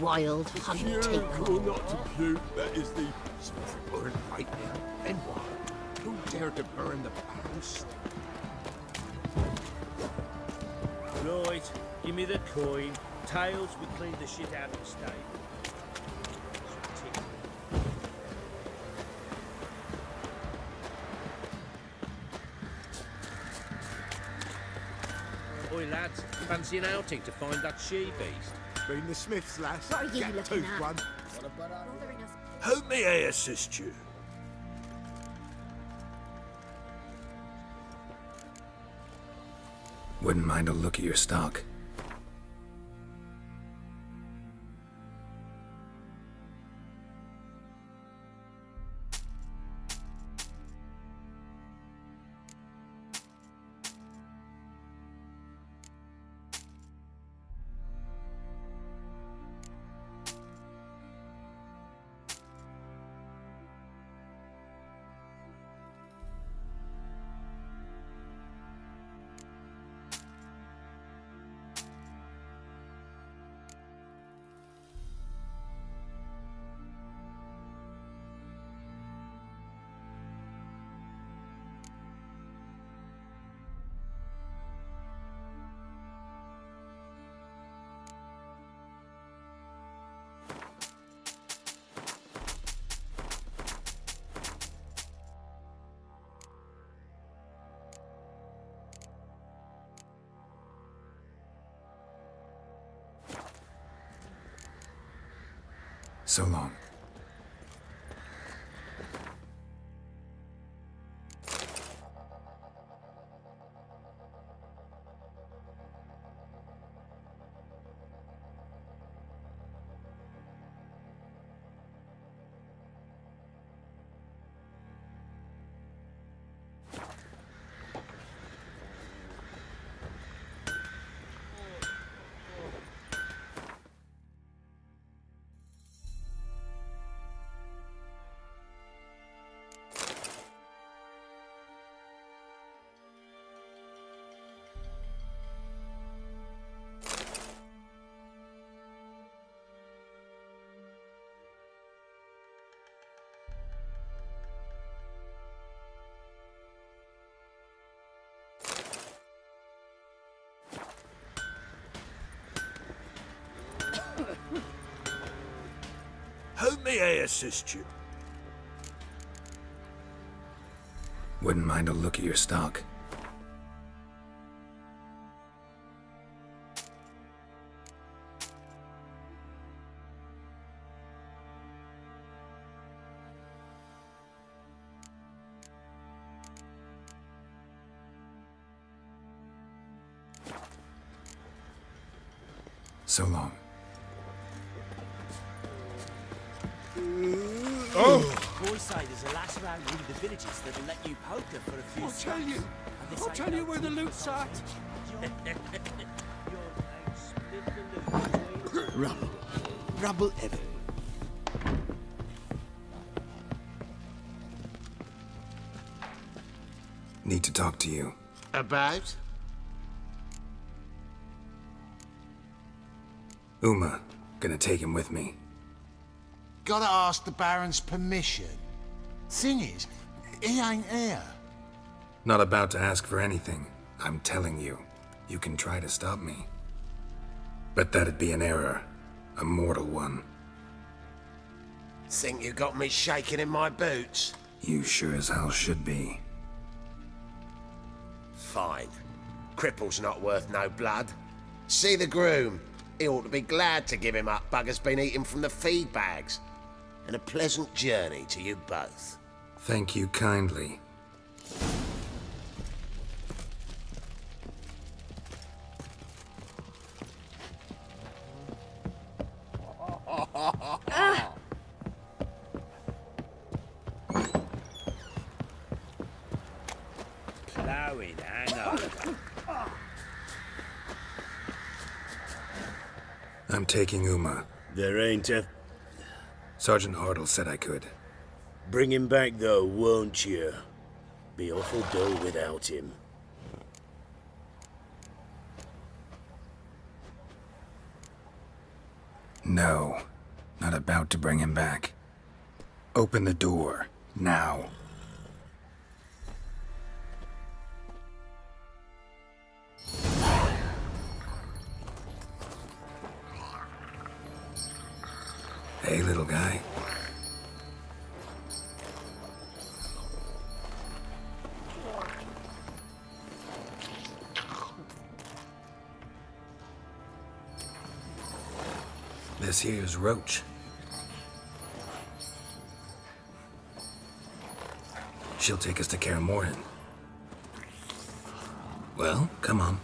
wild hunt take Or not to puke, that is the... Something burned right now. And what? Who dared to burn the house? Right, give me the coin. Tails, we clean the shit out of the stable. Oi lads, fancy an outing to find that she-beast? Been the Smiths, lass. What are you Get looking tooth at? one. bothering us. How may I assist you? Wouldn't mind a look at your stock. So long. How may I assist you? Wouldn't mind a look at your stock. So long. Boys say there's a lass around one of the villages that'll let you poker for a few scraps. I'll tell you where the loot's at. Rubble. Rubble ever. Need to talk to you. About? Uma. Gonna take him with me. Gotta ask the Baron's permission. Thing is, he ain't here. Not about to ask for anything. I'm telling you. You can try to stop me. But that'd be an error. A mortal one. Think you got me shaking in my boots? You sure as hell should be. Fine. Cripple's not worth no blood. See the groom. He ought to be glad to give him up. Bugger's been eating from the feed bags. And a pleasant journey to you both. Thank you kindly. Plowing, hang on. I'm taking Uma. There ain't a... Sergeant Hartle said I could. Bring him back though, won't you? Be awful dull without him. No, not about to bring him back. Open the door, now. Hey, little guy. This here's Roach. She'll take us to Kaer Morhen. Well, come on.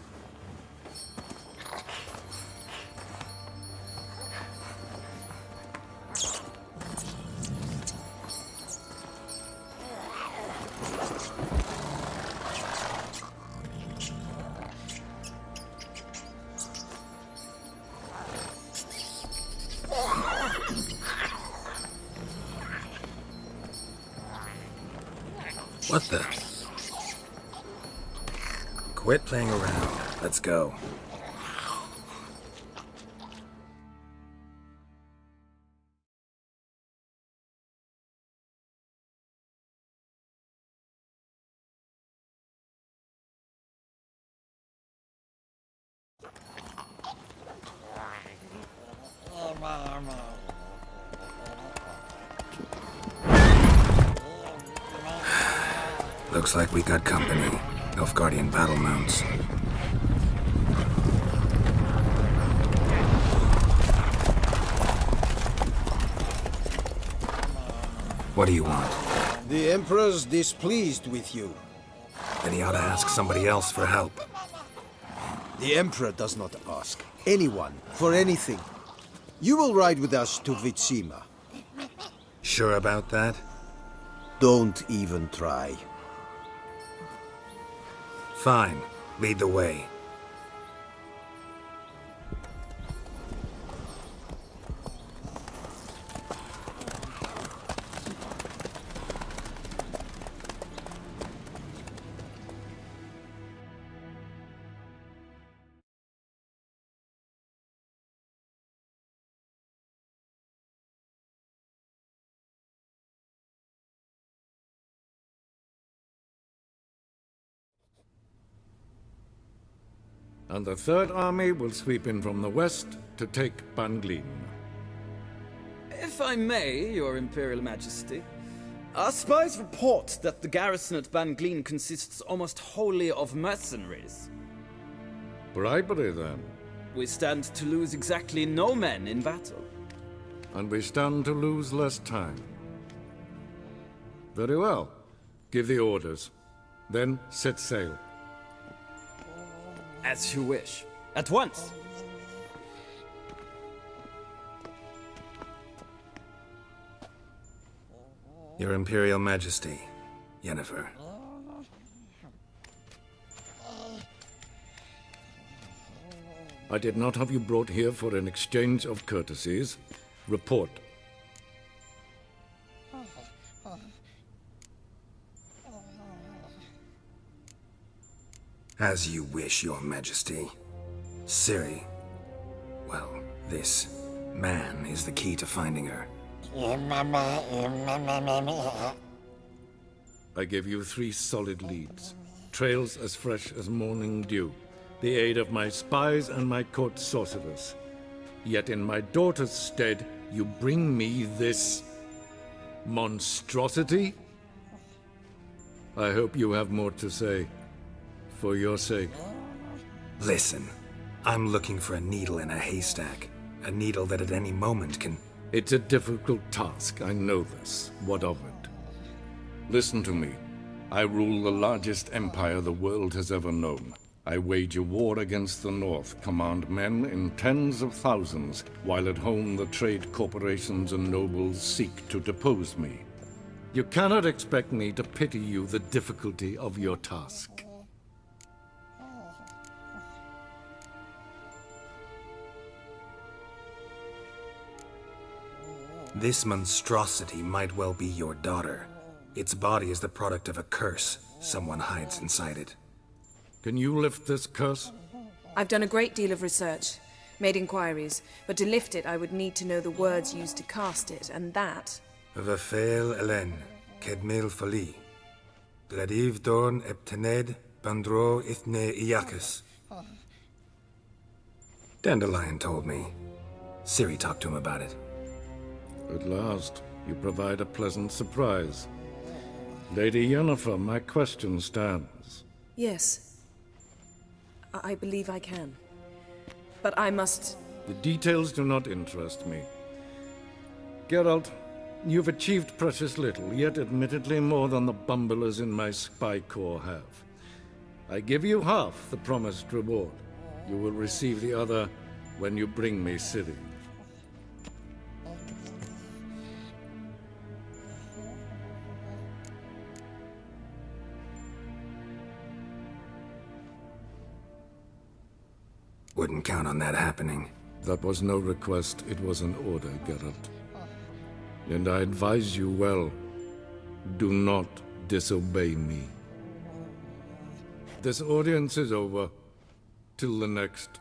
What the? Quit playing around. Let's go. Looks like we got company. Nilfgaardian battle mounts. What do you want? The Emperor's displeased with you. Then he ought to ask somebody else for help. The Emperor does not ask anyone for anything. You will ride with us to Vitsima. Sure about that? Don't even try. Fine. Lead the way. And the Third Army will sweep in from the west to take Banglin. If I may, Your Imperial Majesty, our spies report that the garrison at Banglin consists almost wholly of mercenaries. Bribery, then. We stand to lose exactly no men in battle. And we stand to lose less time. Very well. Give the orders. Then set sail. As you wish. At once! Your Imperial Majesty, Yennefer. I did not have you brought here for an exchange of courtesies. Report. As you wish, Your Majesty. Ciri. Well, this man is the key to finding her. I give you 3 solid leads. Trails as fresh as morning dew. The aid of my spies and my court sorcerers. Yet in my daughter's stead, you bring me this monstrosity? I hope you have more to say. For your sake. Listen, I'm looking for a needle in a haystack. A needle that at any moment can... It's a difficult task, I know this. What of it? Listen to me. I rule the largest empire the world has ever known. I wage a war against the North, command men in tens of thousands, while at home the trade corporations and nobles seek to depose me. You cannot expect me to pity you the difficulty of your task. This monstrosity might well be your daughter. Its body is the product of a curse someone hides inside it. Can you lift this curse? I've done a great deal of research. Made inquiries, but to lift it I would need to know the words used to cast it, and that... Vafael Elen, Kedmil Fali. Gladiv Dorn Eptened, Bandro Ithne Iacus. Dandelion told me. Ciri talked to him about it. At last, you provide a pleasant surprise. Lady Yennefer, my question stands. Yes. I believe I can. But I must... The details do not interest me. Geralt, you've achieved precious little, yet admittedly more than the bumblers in my spy corps have. I give you half the promised reward. You will receive the other when you bring me Ciri. Wouldn't count on that happening. That was no request, it was an order, Geralt. And I advise you well, do not disobey me. This audience is over. Till the next.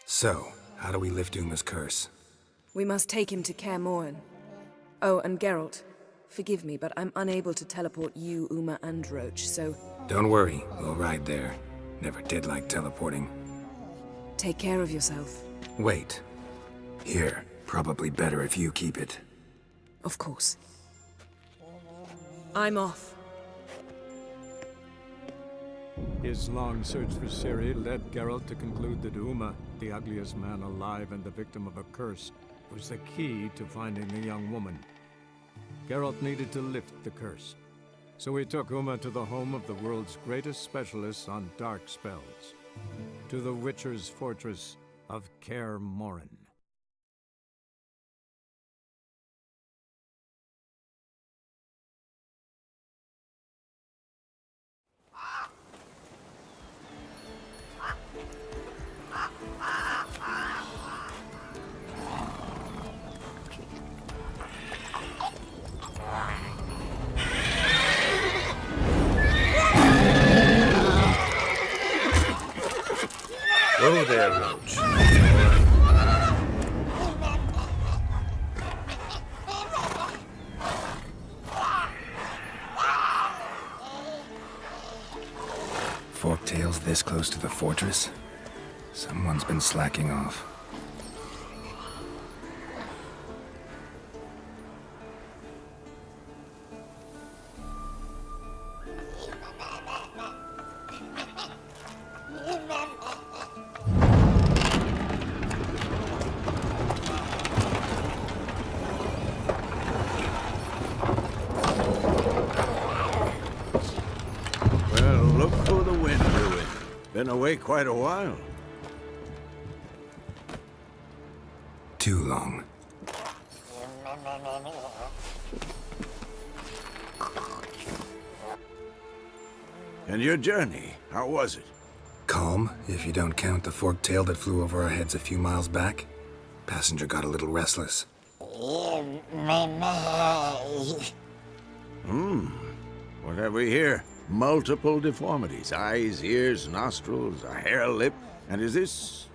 So, how do we lift Uma's curse? We must take him to Kaer Morhen. Oh, and Geralt, forgive me, but I'm unable to teleport you, Uma, and Roach, so... Don't worry, we'll ride there. Never did like teleporting. Take care of yourself. Wait. Here, probably better if you keep it. Of course. I'm off. His long search for Ciri led Geralt to conclude that Uma, the ugliest man alive and the victim of a curse, was the key to finding the young woman. Geralt needed to lift the curse, so he took Uma to the home of the world's greatest specialists on dark spells, to the Witcher's fortress of Kaer Morhen. Whoa there, Roach. Forktails this close to the fortress? Someone's been slacking off. Been away quite a while. Too long. And your journey, how was it? Calm, if you don't count the fork-tail that flew over our heads a few miles back. Passenger got a little restless. What have we here? Multiple deformities. Eyes, ears, nostrils, a hair lip. And is this...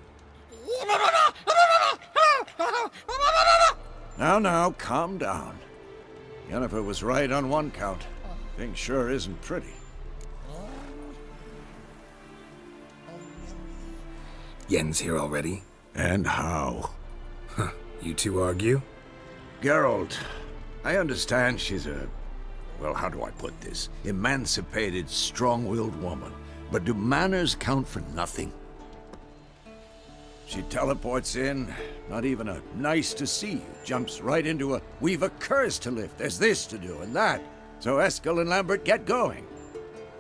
Now, calm down. Yennefer was right on one count. Thing sure isn't pretty. Yen's here already? And how? Huh, you two argue? Geralt, I understand she's a... well, how do I put this? Emancipated, strong-willed woman. But do manners count for nothing? She teleports in, not even a nice to see you, jumps right into a we've a curse to lift, there's this to do and that. So Eskel and Lambert get going.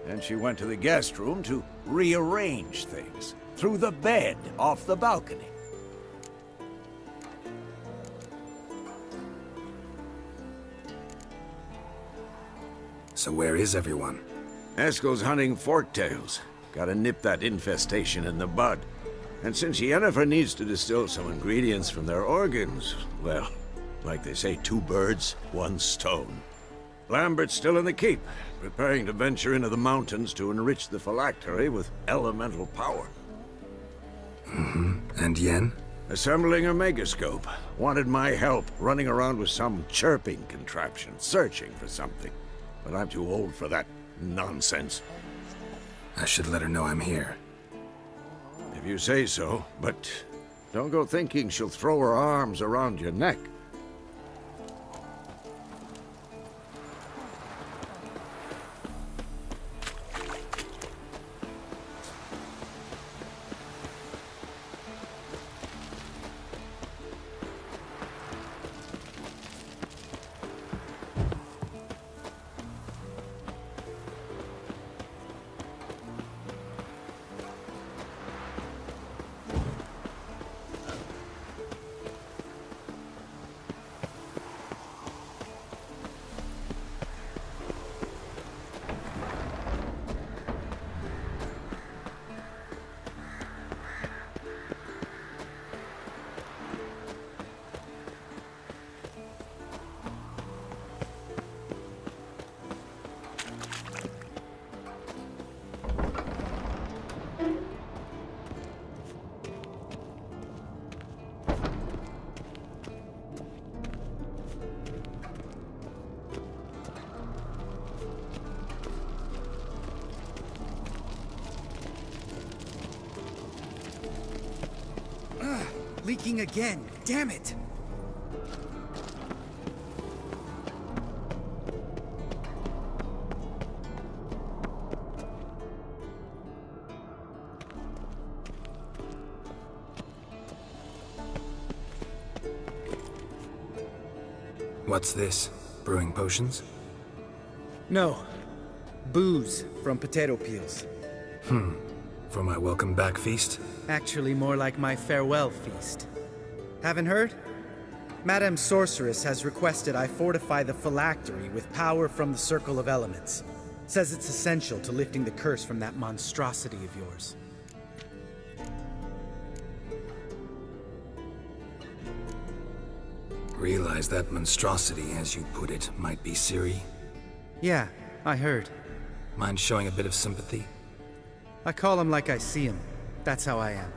Then she went to the guest room to rearrange things. Through the bed, off the balcony. So where is everyone? Eskel's hunting forktails. Gotta nip that infestation in the bud. And since Yennefer needs to distill some ingredients from their organs, well, like they say, 2 birds, 1 stone. Lambert's still in the keep, preparing to venture into the mountains to enrich the phylactery with elemental power. And Yen? Assembling a megascope. Wanted my help running around with some chirping contraption, searching for something. But I'm too old for that nonsense. I should let her know I'm here. If you say so, but don't go thinking she'll throw her arms around your neck. Leaking again. Damn it! What's this? Brewing potions? No. Booze from potato peels. For my welcome back feast? Actually, more like my farewell feast. Haven't heard? Madame Sorceress has requested I fortify the phylactery with power from the Circle of Elements. Says it's essential to lifting the curse from that monstrosity of yours. Realize that monstrosity, as you put it, might be Ciri? Yeah, I heard. Mind showing a bit of sympathy? I call him like I see him. That's how I am.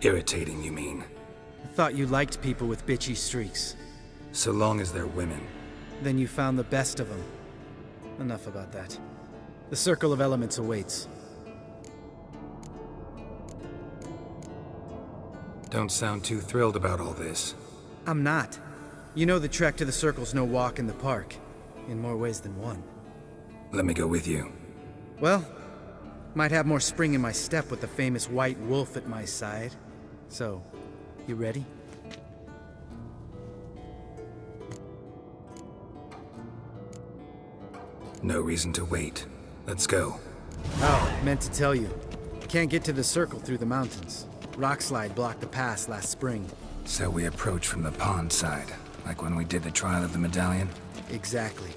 Irritating, you mean? I thought you liked people with bitchy streaks. So long as they're women. Then you found the best of them. Enough about that. The Circle of Elements awaits. Don't sound too thrilled about all this. I'm not. You know the trek to the Circle's no walk in the park. In more ways than one. Let me go with you. Well, might have more spring in my step with the famous white wolf at my side. So, you ready? No reason to wait. Let's go. Oh, meant to tell you. Can't get to the Circle through the mountains. Rockslide blocked the pass last spring. So we approach from the pond side, like when we did the trial of the medallion? Exactly.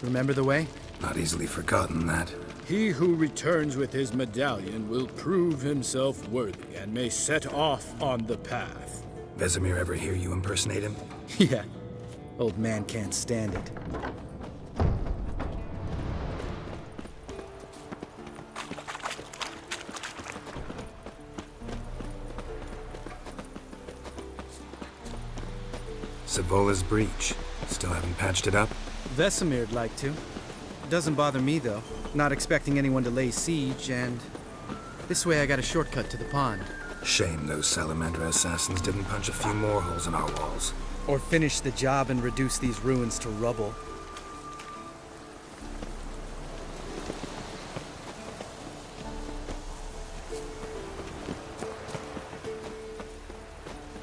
Remember the way? Not easily forgotten, that. He who returns with his medallion will prove himself worthy and may set off on the path. Vesemir ever hear you impersonate him? Yeah. Old man can't stand it. Savola's breach. Still haven't patched it up? Vesemir'd like to. Doesn't bother me, though. Not expecting anyone to lay siege, and... this way I got a shortcut to the pond. Shame those Salamander assassins didn't punch a few more holes in our walls. Or finish the job and reduce these ruins to rubble.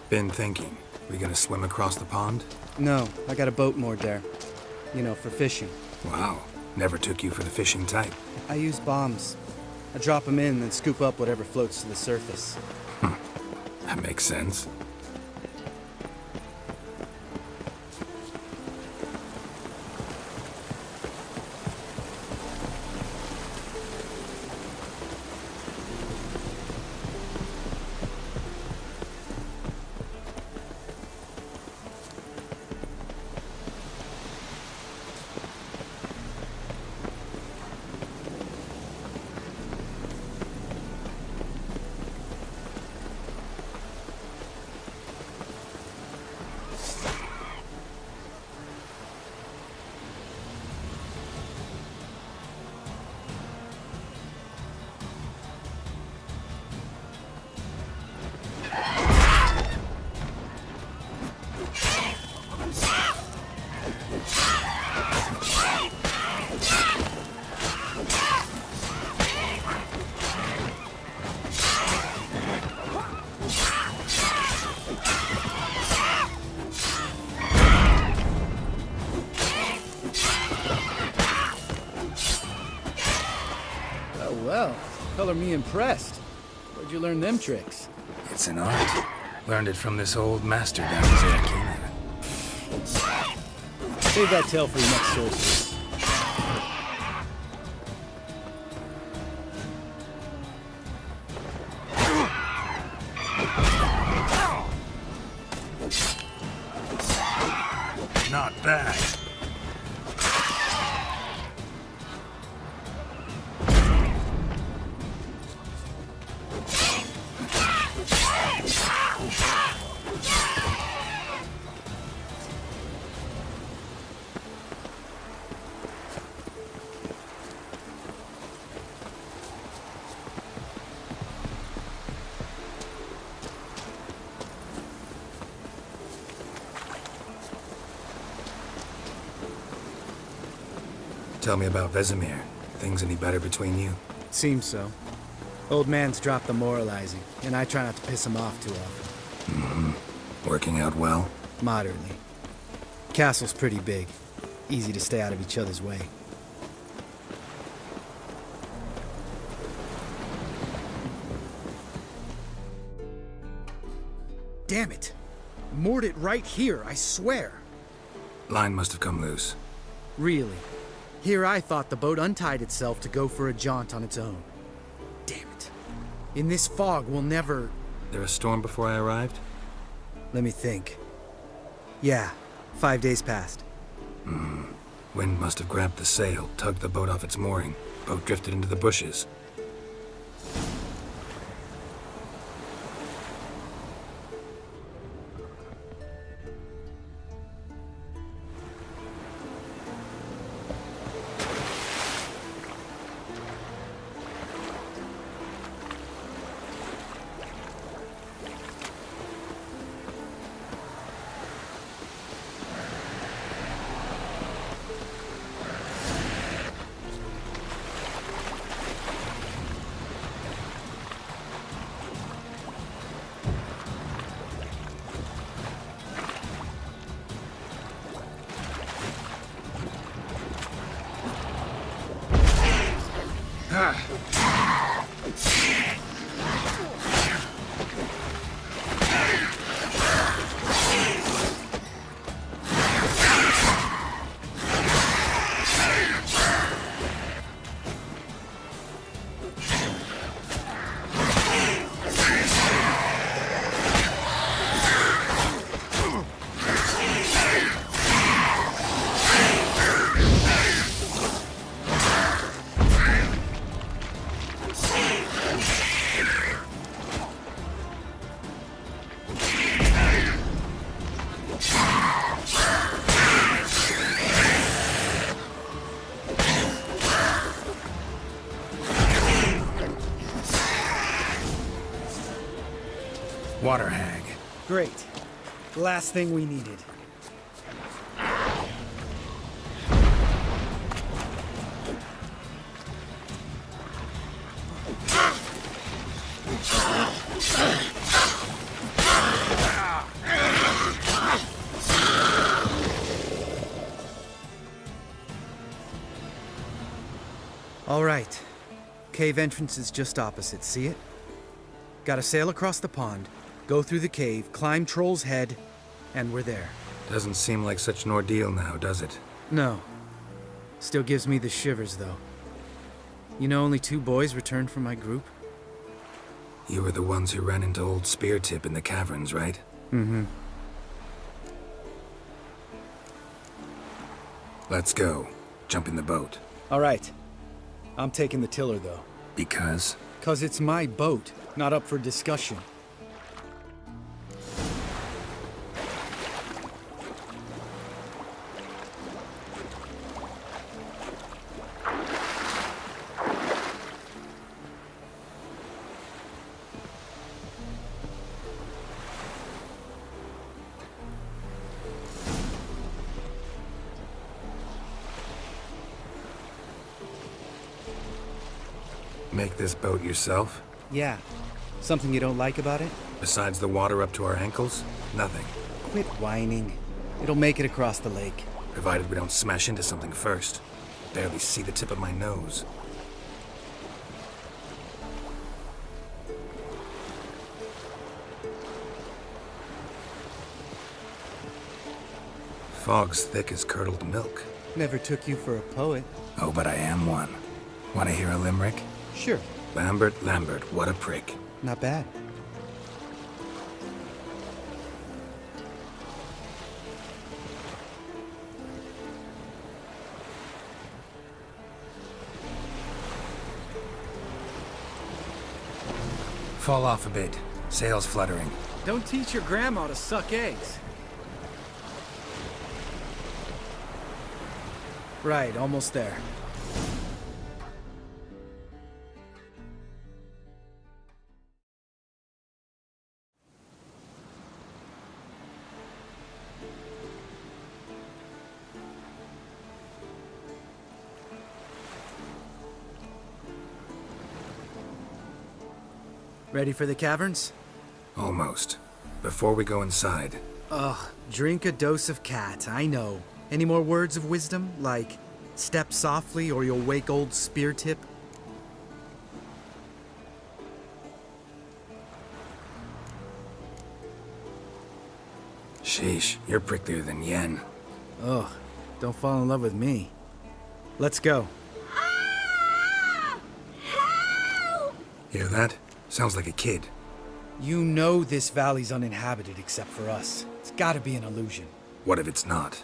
Been thinking. We gonna swim across the pond? No, I got a boat moored there. You know, for fishing. Wow. Never took you for the fishing type. I use bombs. I drop them in, then scoop up whatever floats to the surface. That makes sense. Color me impressed. Where'd you learn them tricks? It's an art. Learned it from this old master down in Zerkina. Save that tale for the next sorcerer. Not bad. Tell me about Vesemir. Things any better between you? Seems so. Old man's dropped the moralizing, and I try not to piss him off too often. Mm-hmm. Working out well? Moderately. Castle's pretty big. Easy to stay out of each other's way. Damn it! Moored it right here, I swear! Line must have come loose. Really? Here I thought the boat untied itself to go for a jaunt on its own. Damn it. In this fog, we'll never... There a storm before I arrived? Let me think. Yeah, 5 days passed. Wind must have grabbed the sail, tugged the boat off its mooring. Boat drifted into the bushes. Water hag. Great. Last thing we needed. All right. Cave entrance is just opposite, see it? Gotta sail across the pond, go through the cave, climb Troll's Head, and we're there. Doesn't seem like such an ordeal now, does it? No. Still gives me the shivers, though. You know only 2 boys returned from my group? You were the ones who ran into old Speartip in the caverns, right? Mm-hmm. Let's go. Jump in the boat. All right. I'm taking the tiller, though. Because? 'Cause it's my boat, not up for discussion. Make this boat yourself? Yeah. Something you don't like about it? Besides the water up to our ankles? Nothing. Quit whining. It'll make it across the lake. Provided we don't smash into something first. Barely see the tip of my nose. Fog's thick as curdled milk. Never took you for a poet. Oh, but I am one. Want to hear a limerick? Sure. Lambert, what a prick. Not bad. Fall off a bit. Sails fluttering. Don't teach your grandma to suck eggs. Right, almost there. Ready for the caverns? Almost. Before we go inside. Ugh, drink a dose of cat, I know. Any more words of wisdom, like step softly or you'll wake old spear tip? Sheesh, you're pricklier than Yen. Ugh, don't fall in love with me. Let's go. Hear that? Sounds like a kid. You know this valley's uninhabited except for us. It's gotta be an illusion. What if it's not?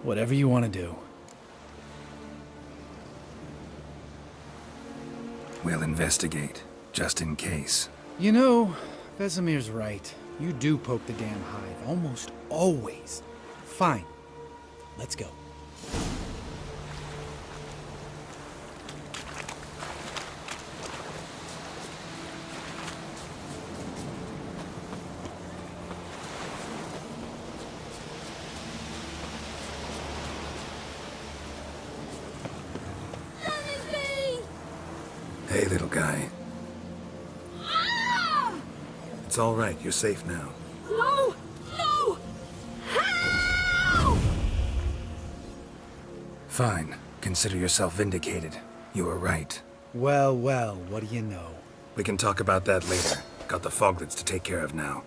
Whatever you want to do. We'll investigate, just in case. You know, Vesemir's right. You do poke the damn hive, almost always. Fine. Let's go. Hey, little guy. It's all right. You're safe now. No! No! Help! Fine. Consider yourself vindicated. You were right. Well, well, what do you know? We can talk about that later. Got the foglets to take care of now.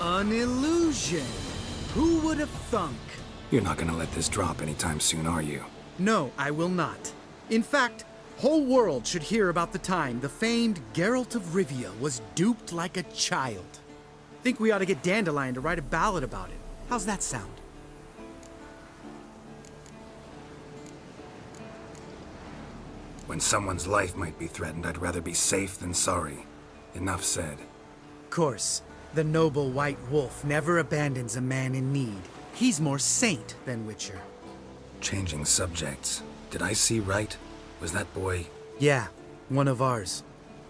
An illusion! Who would have thunk? You're not gonna let this drop anytime soon, are you? No, I will not. In fact, whole world should hear about the time the famed Geralt of Rivia was duped like a child. Think we ought to get Dandelion to write a ballad about it. How's that sound? When someone's life might be threatened, I'd rather be safe than sorry. Enough said. Of course, the noble white wolf never abandons a man in need. He's more saint than Witcher. Changing subjects. Did I see right? Was that boy... Yeah, one of ours.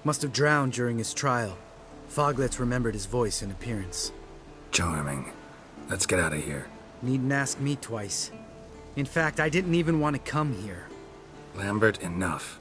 Must have drowned during his trial. Foglets remembered his voice and appearance. Charming. Let's get out of here. Needn't ask me twice. In fact, I didn't even want to come here. Lambert, enough.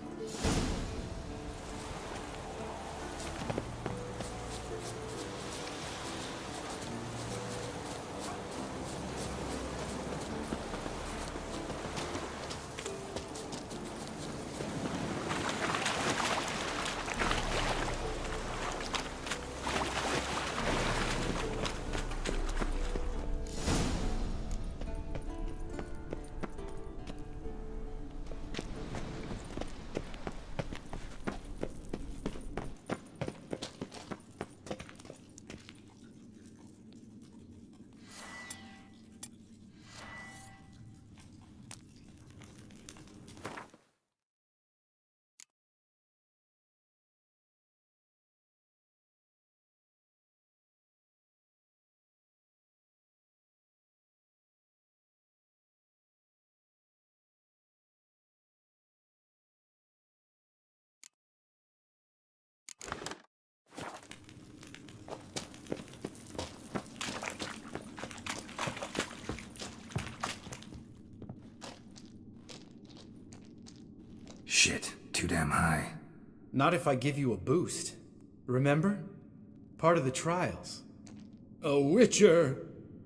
Shit, too damn high. Not if I give you a boost. Remember? Part of the trials. A witcher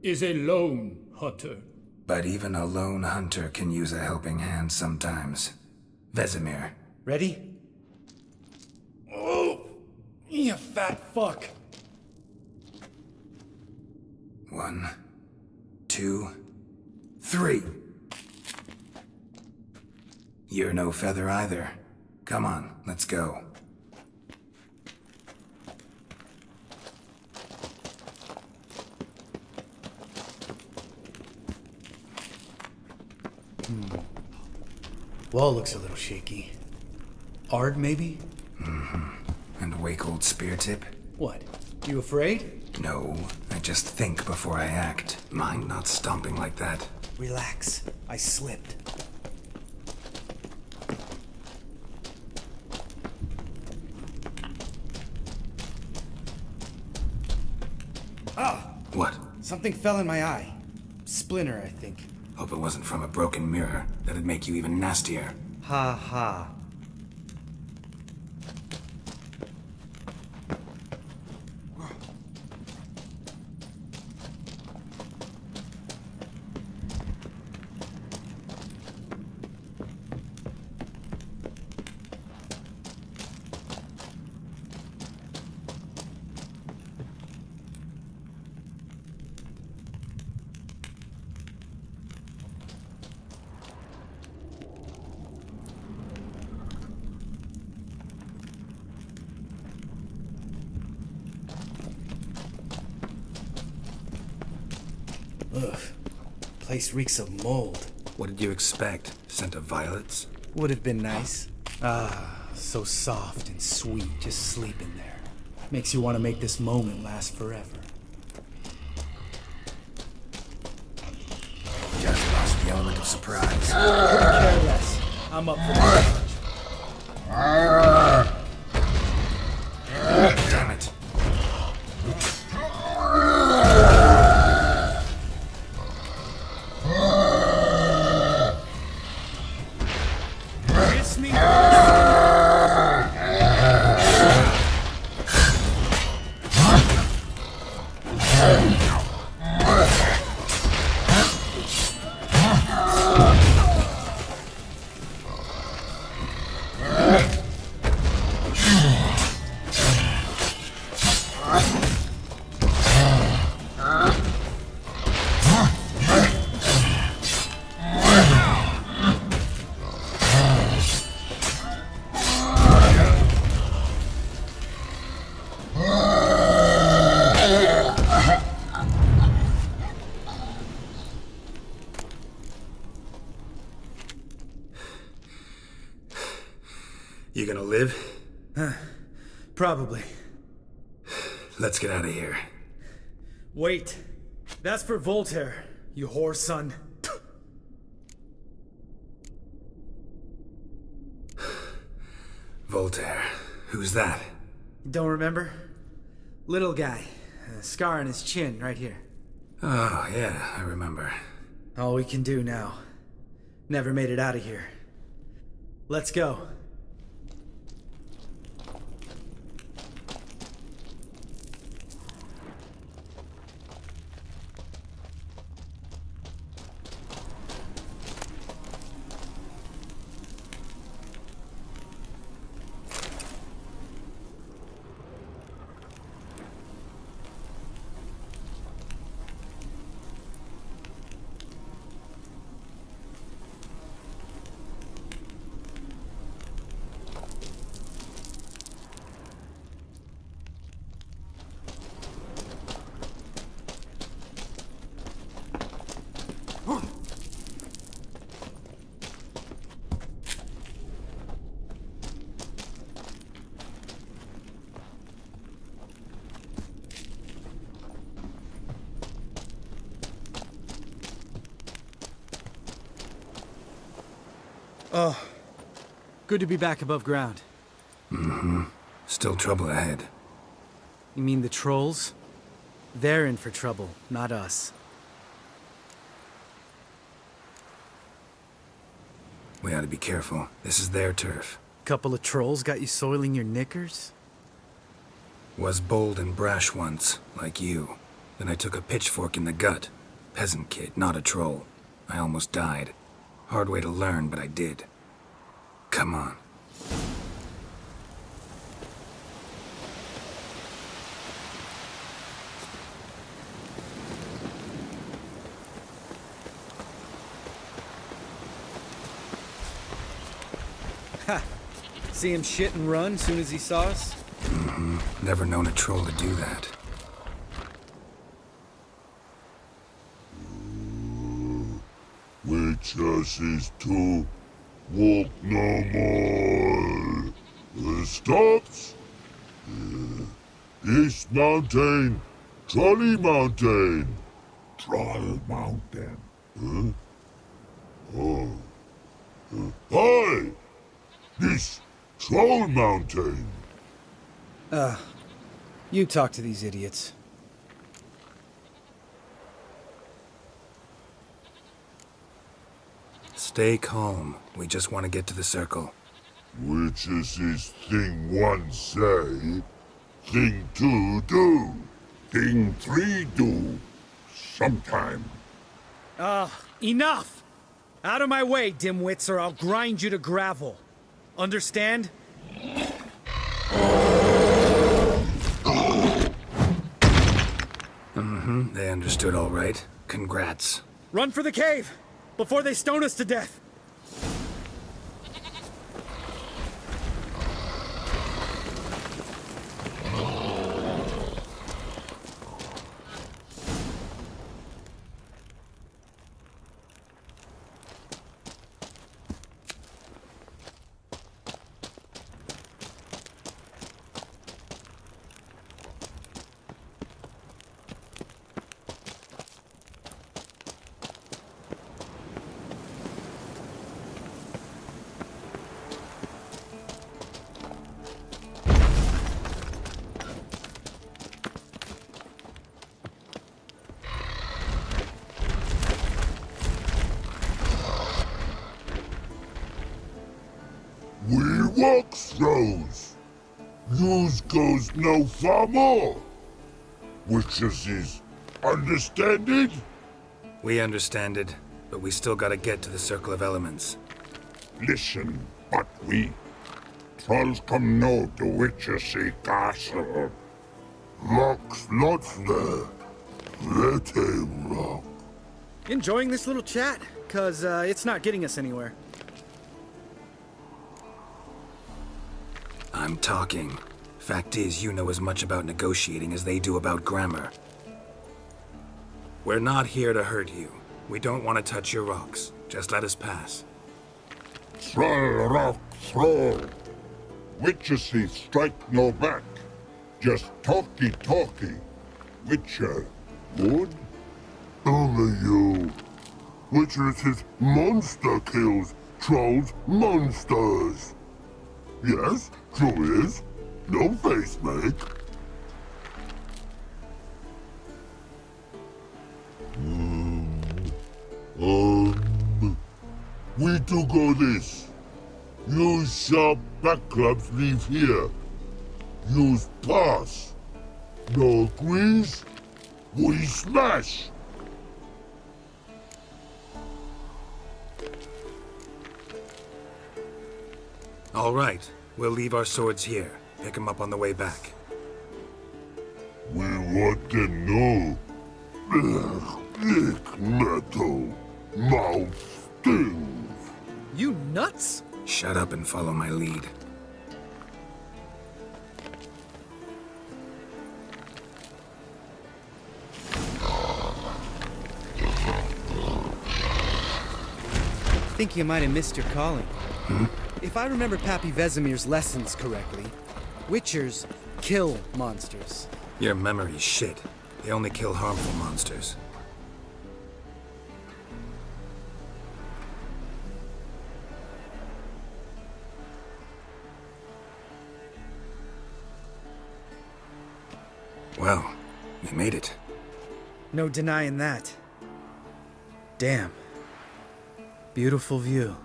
is a lone hunter. But even a lone hunter can use a helping hand sometimes. Vesemir. Ready? Oh, you fat fuck. 1, 2, 3. You're no feather either. Come on, let's go. Wall looks a little shaky. Ard, maybe? And a wake-old spear tip? What? You afraid? No, I just think before I act. Mind not stomping like that. Relax. I slipped. Ah! What? Something fell in my eye. Splinter, I think. Hope it wasn't from a broken mirror. That'd make you even nastier. Ha ha. Ugh. Place reeks of mold. What did you expect? Scent of violets? Would have been nice. Ah, so soft and sweet, just sleeping there. Makes you want to make this moment last forever. Just lost the element of surprise. Couldn't care less. I'm up for the challenge. Damn it. Kiss me. You gonna live? Probably. Let's get out of here. Wait. That's for Voltaire, you whore son. Voltaire. Who's that? Don't remember? Little guy. A scar on his chin, right here. Oh, yeah, I remember. All we can do now. Never made it out of here. Let's go. Oh, good to be back above ground. Still trouble ahead. You mean the trolls? They're in for trouble, not us. We ought to be careful. This is their turf. Couple of trolls got you soiling your knickers? Was bold and brash once, like you. Then I took a pitchfork in the gut. Peasant kid, not a troll. I almost died. Hard way to learn, but I did. Come on. Ha! See him shit and run soon as he saw us? Mm-hmm. Never known a troll to do that. Witches is to walk no more. Stops. East Mountain, Trolley Mountain. Troll Mountain. Huh? Oh. Hi! This Troll Mountain. You talk to these idiots. Stay calm. We just want to get to the circle. Which is this thing one say, thing two do, thing three do, sometime. Enough! Out of my way, dimwits, or I'll grind you to gravel. Understand? Mm-hmm. They understood all right. Congrats. Run for the cave! Before they stone us to death! We walk throws. Yous goes no far more. Witches is understand it? We understand it, but we still gotta get to the Circle of Elements. Listen, but we trolls come no to Witchessy Castle. Rocks lots there. Let him rock. Enjoying this little chat? 'Cause it's not getting us anywhere. I'm talking. Fact is, you know as much about negotiating as they do about grammar. We're not here to hurt you. We don't want to touch your rocks. Just let us pass. Troll rock throw. Witchessy strike no back. Just talky. Witcher, good? Only you. Witchess's monster kills trolls monsters. Yes, true is. No face make. We do go this. You sharp back clubs leave here. Use pass. No agrees? We smash. All right. We'll leave our swords here. Pick them up on the way back. We want to know. Lick metal. Mouth stings. You nuts? Shut up and follow my lead. Think you might have missed your calling. If I remember Pappy Vesemir's lessons correctly, Witchers kill monsters. Your memory's shit. They only kill harmful monsters. Well, we made it. No denying that. Damn. Beautiful view.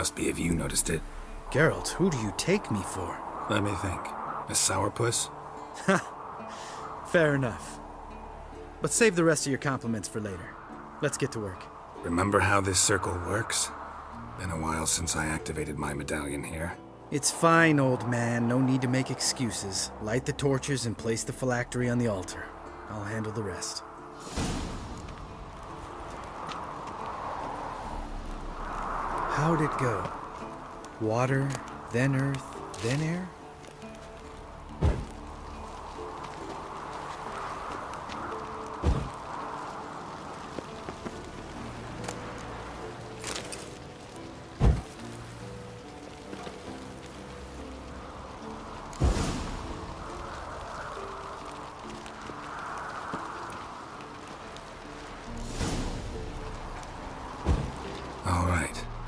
Must be if you noticed it. Geralt, who do you take me for? Let me think. A sourpuss? Fair enough. But save the rest of your compliments for later. Let's get to work. Remember how this circle works? Been a while since I activated my medallion here. It's fine, old man. No need to make excuses. Light the torches and place the phylactery on the altar. I'll handle the rest. How'd it go? Water, then earth, then air?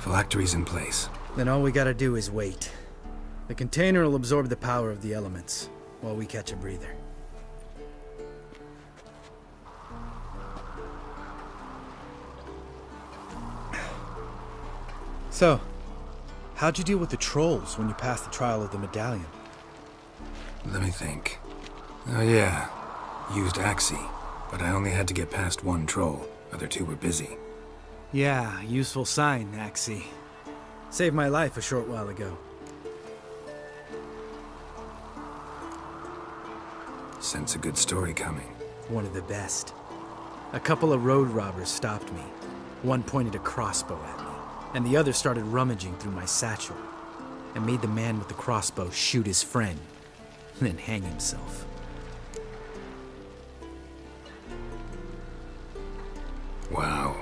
Phylactery's in place. Then all we gotta do is wait. The container will absorb the power of the elements, while we catch a breather. So, how'd you deal with the trolls when you passed the trial of the medallion? Let me think. Oh yeah, used Axii, but I only had to get past one troll. Other two were busy. Yeah, useful sign, Axii. Saved my life a short while ago. Sense a good story coming. One of the best. A couple of road robbers stopped me. One pointed a crossbow at me, and the other started rummaging through my satchel, and made the man with the crossbow shoot his friend, and then hang himself. Wow.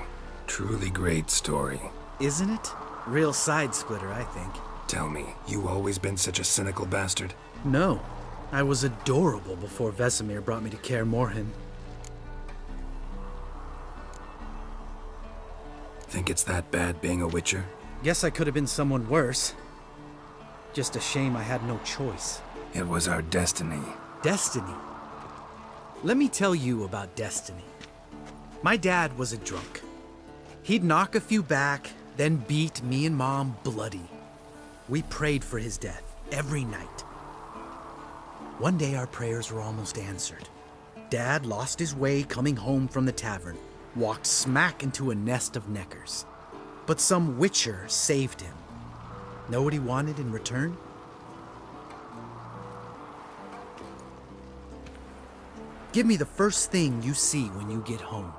Truly great story. Isn't it? Real side splitter, I think. Tell me, you always been such a cynical bastard? No. I was adorable before Vesemir brought me to Kaer Morhen. Think it's that bad being a Witcher? Guess I could have been someone worse. Just a shame I had no choice. It was our destiny. Destiny? Let me tell you about destiny. My dad was a drunk. He'd knock a few back, then beat me and Mom bloody. We prayed for his death every night. One day our prayers were almost answered. Dad lost his way coming home from the tavern, walked smack into a nest of neckers. But some Witcher saved him. Know what he wanted in return? Give me the first thing you see when you get home.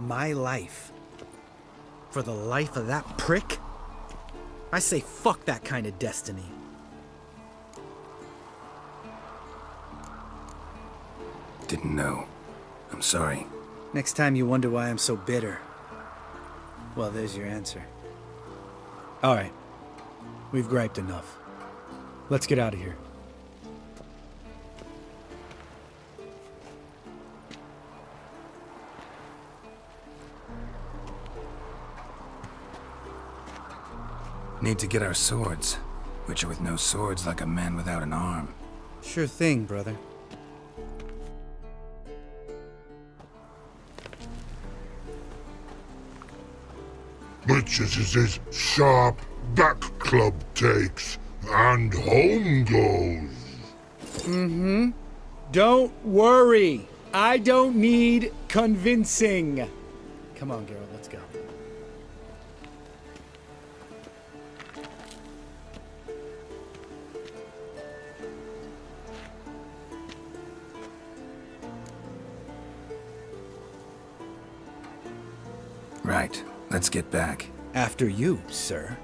My life. For the life of that prick? I say fuck that kind of destiny. Didn't know. I'm sorry. Next time you wonder why I'm so bitter, well, there's your answer. All right. We've griped enough. Let's get out of here. Need to get our swords. Witcher with no swords like a man without an arm. Sure thing, brother. Witches is his sharp back club takes, and home goes. Mm-hmm. Don't worry. I don't need convincing. Come on, Geralt, let's go. Right. Let's get back. After you, sir.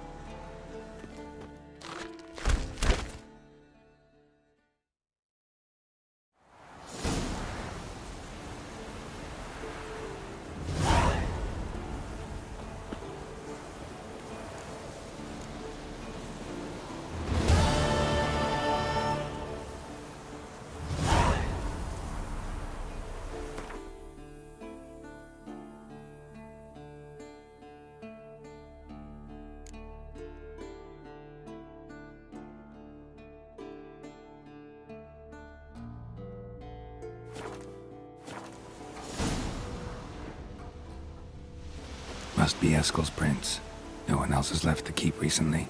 Must be Eskel's prince. No one else has left the keep recently.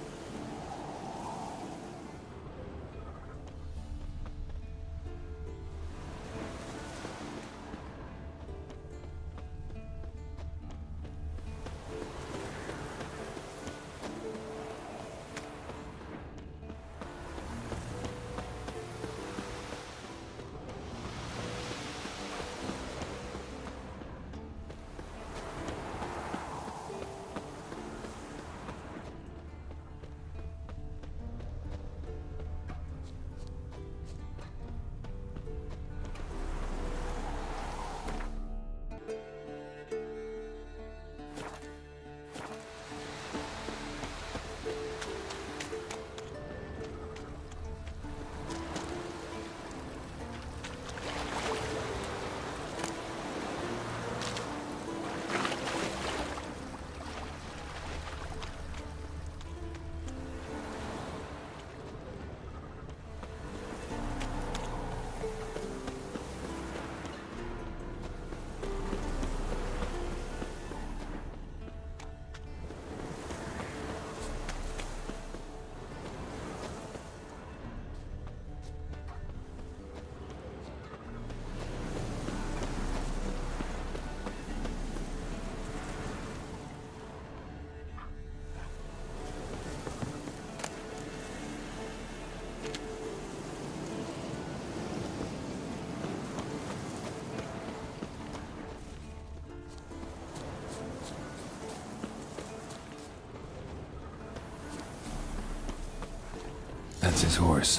That's his horse.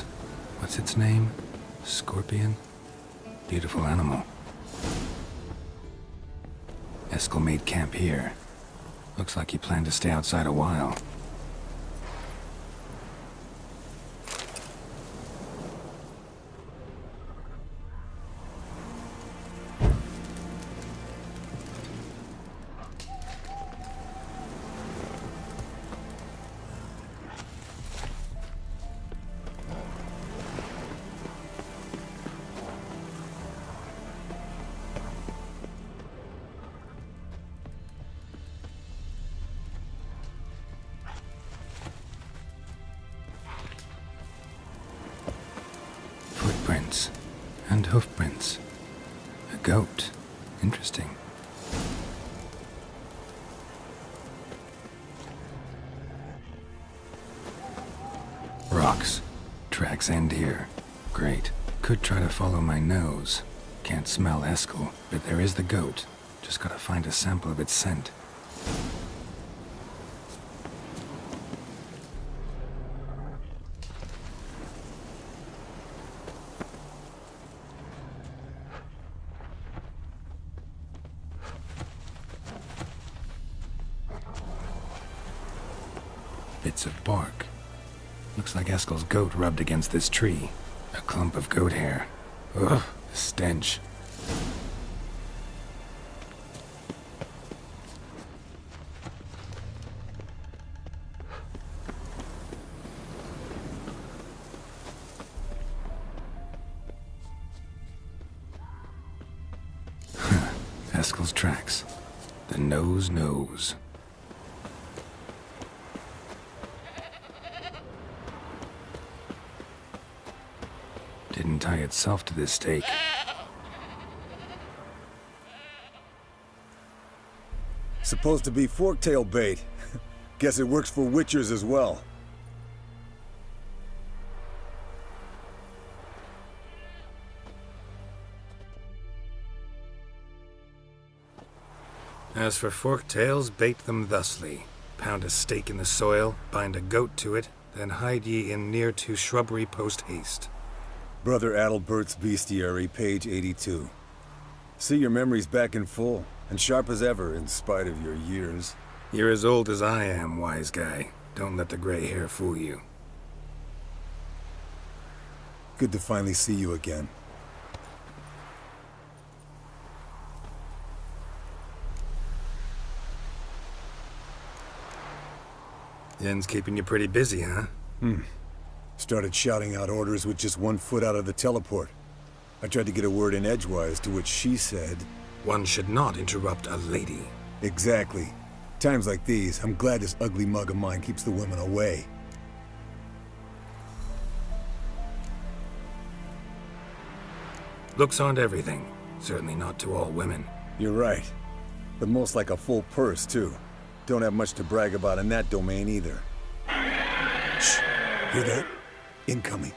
What's its name? Scorpion? Beautiful animal. Eskel made camp here. Looks like he planned to stay outside a while. Footprints and hoofprints. A goat. Interesting. Rocks. Tracks end here. Great. Could try to follow my nose. Can't smell Eskel, but there is the goat. Just gotta find a sample of its scent. Bits of bark. Looks like Eskel's goat rubbed against this tree. A clump of goat hair. Ugh, the stench. Eskel's tracks. The nose knows. Didn't tie itself to this stake. Supposed to be forktail bait. Guess it works for witchers as well. As for forktails, bait them thusly. Pound a stake in the soil, bind a goat to it, then hide ye in near to shrubbery post haste. Brother Adalbert's Bestiary, page 82. See your memories back in full, and sharp as ever in spite of your years. You're as old as I am, wise guy. Don't let the gray hair fool you. Good to finally see you again. Yen's keeping you pretty busy, huh? Started shouting out orders with just 1 foot out of the teleport. I tried to get a word in edgewise, to which she said... One should not interrupt a lady. Exactly. Times like these, I'm glad this ugly mug of mine keeps the women away. Looks aren't everything. Certainly not to all women. You're right. But most like a full purse, too. Don't have much to brag about in that domain either. Shh! Hear that? Incoming.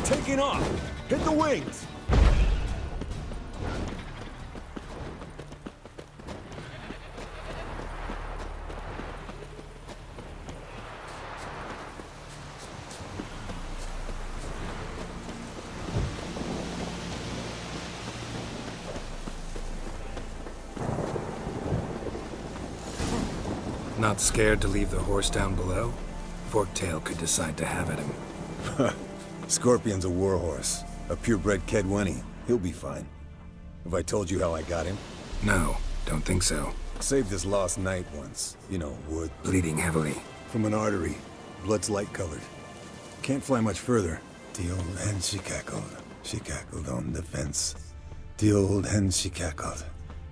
Taking off! Hit the wings! Not scared to leave the horse down below? Forktail could decide to have at him. Scorpion's a warhorse. A purebred Kedwenny. He'll be fine. Have I told you how I got him? No, don't think so. Saved his lost knight once. You know, wood. Bleeding heavily. From an artery. Blood's light-colored. Can't fly much further. The old hen she cackled on the fence. The old hen she cackled.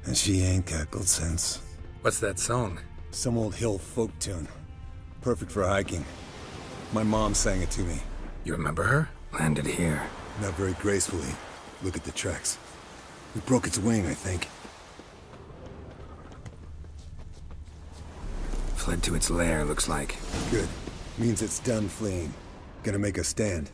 And she ain't cackled since. What's that song? Some old hill folk tune. Perfect for hiking. My mom sang it to me. You remember her? Landed here. Not very gracefully. Look at the tracks. We broke its wing, I think. Fled to its lair, looks like. Good. Means it's done fleeing. Gonna make a stand.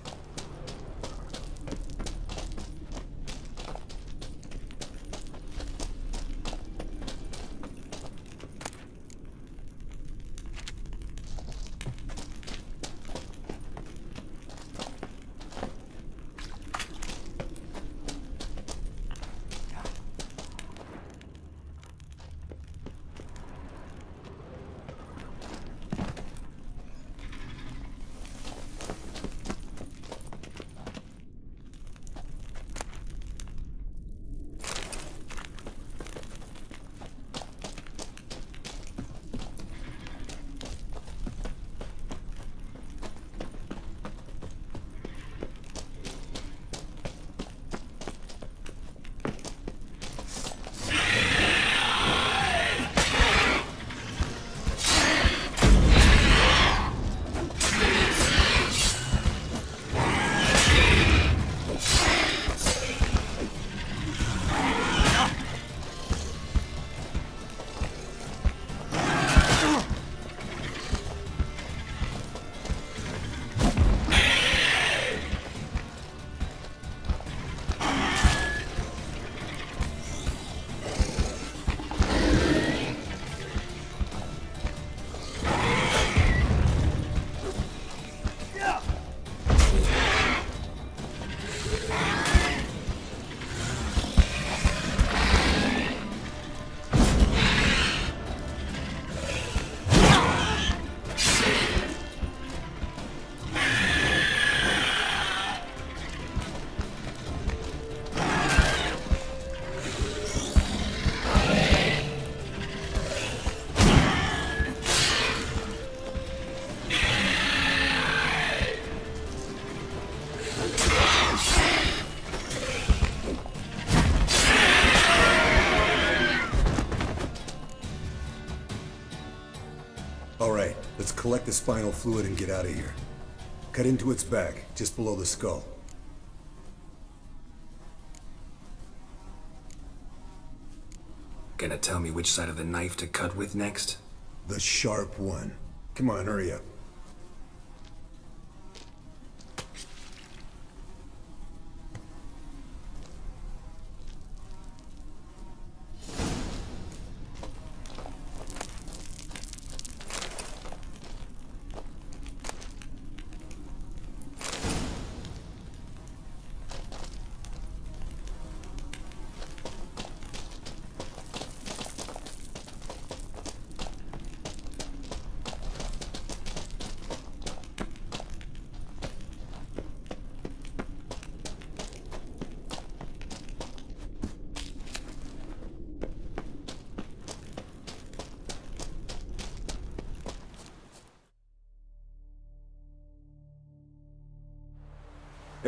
Alright, let's collect the spinal fluid and get out of here. Cut into its back, just below the skull. Gonna tell me which side of the knife to cut with next? The sharp one. Come on, hurry up.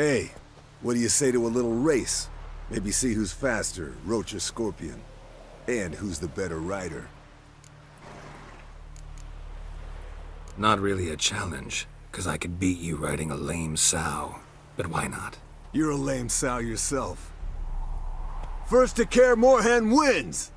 Hey, what do you say to a little race? Maybe see who's faster, Roach or Scorpion. And who's the better rider. Not really a challenge, because I could beat you riding a lame sow. But why not? You're a lame sow yourself. First to Kaer Morhen wins!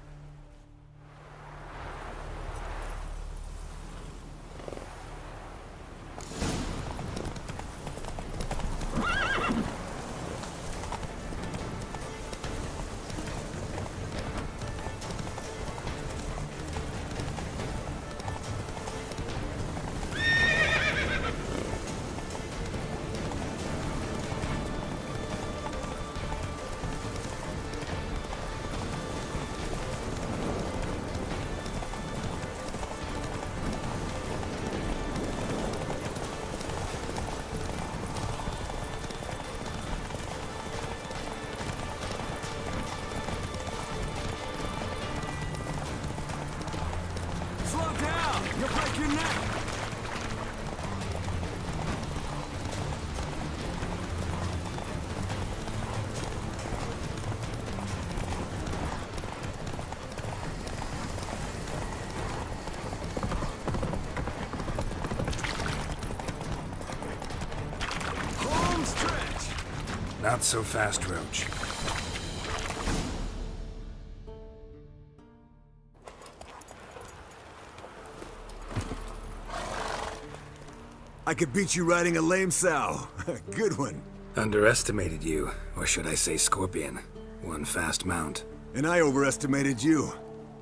You'll break your neck! Home stretch! Not so fast, Roach. I could beat you riding a lame sow. Good one. Underestimated you, or should I say Scorpion. One fast mount. And I overestimated you.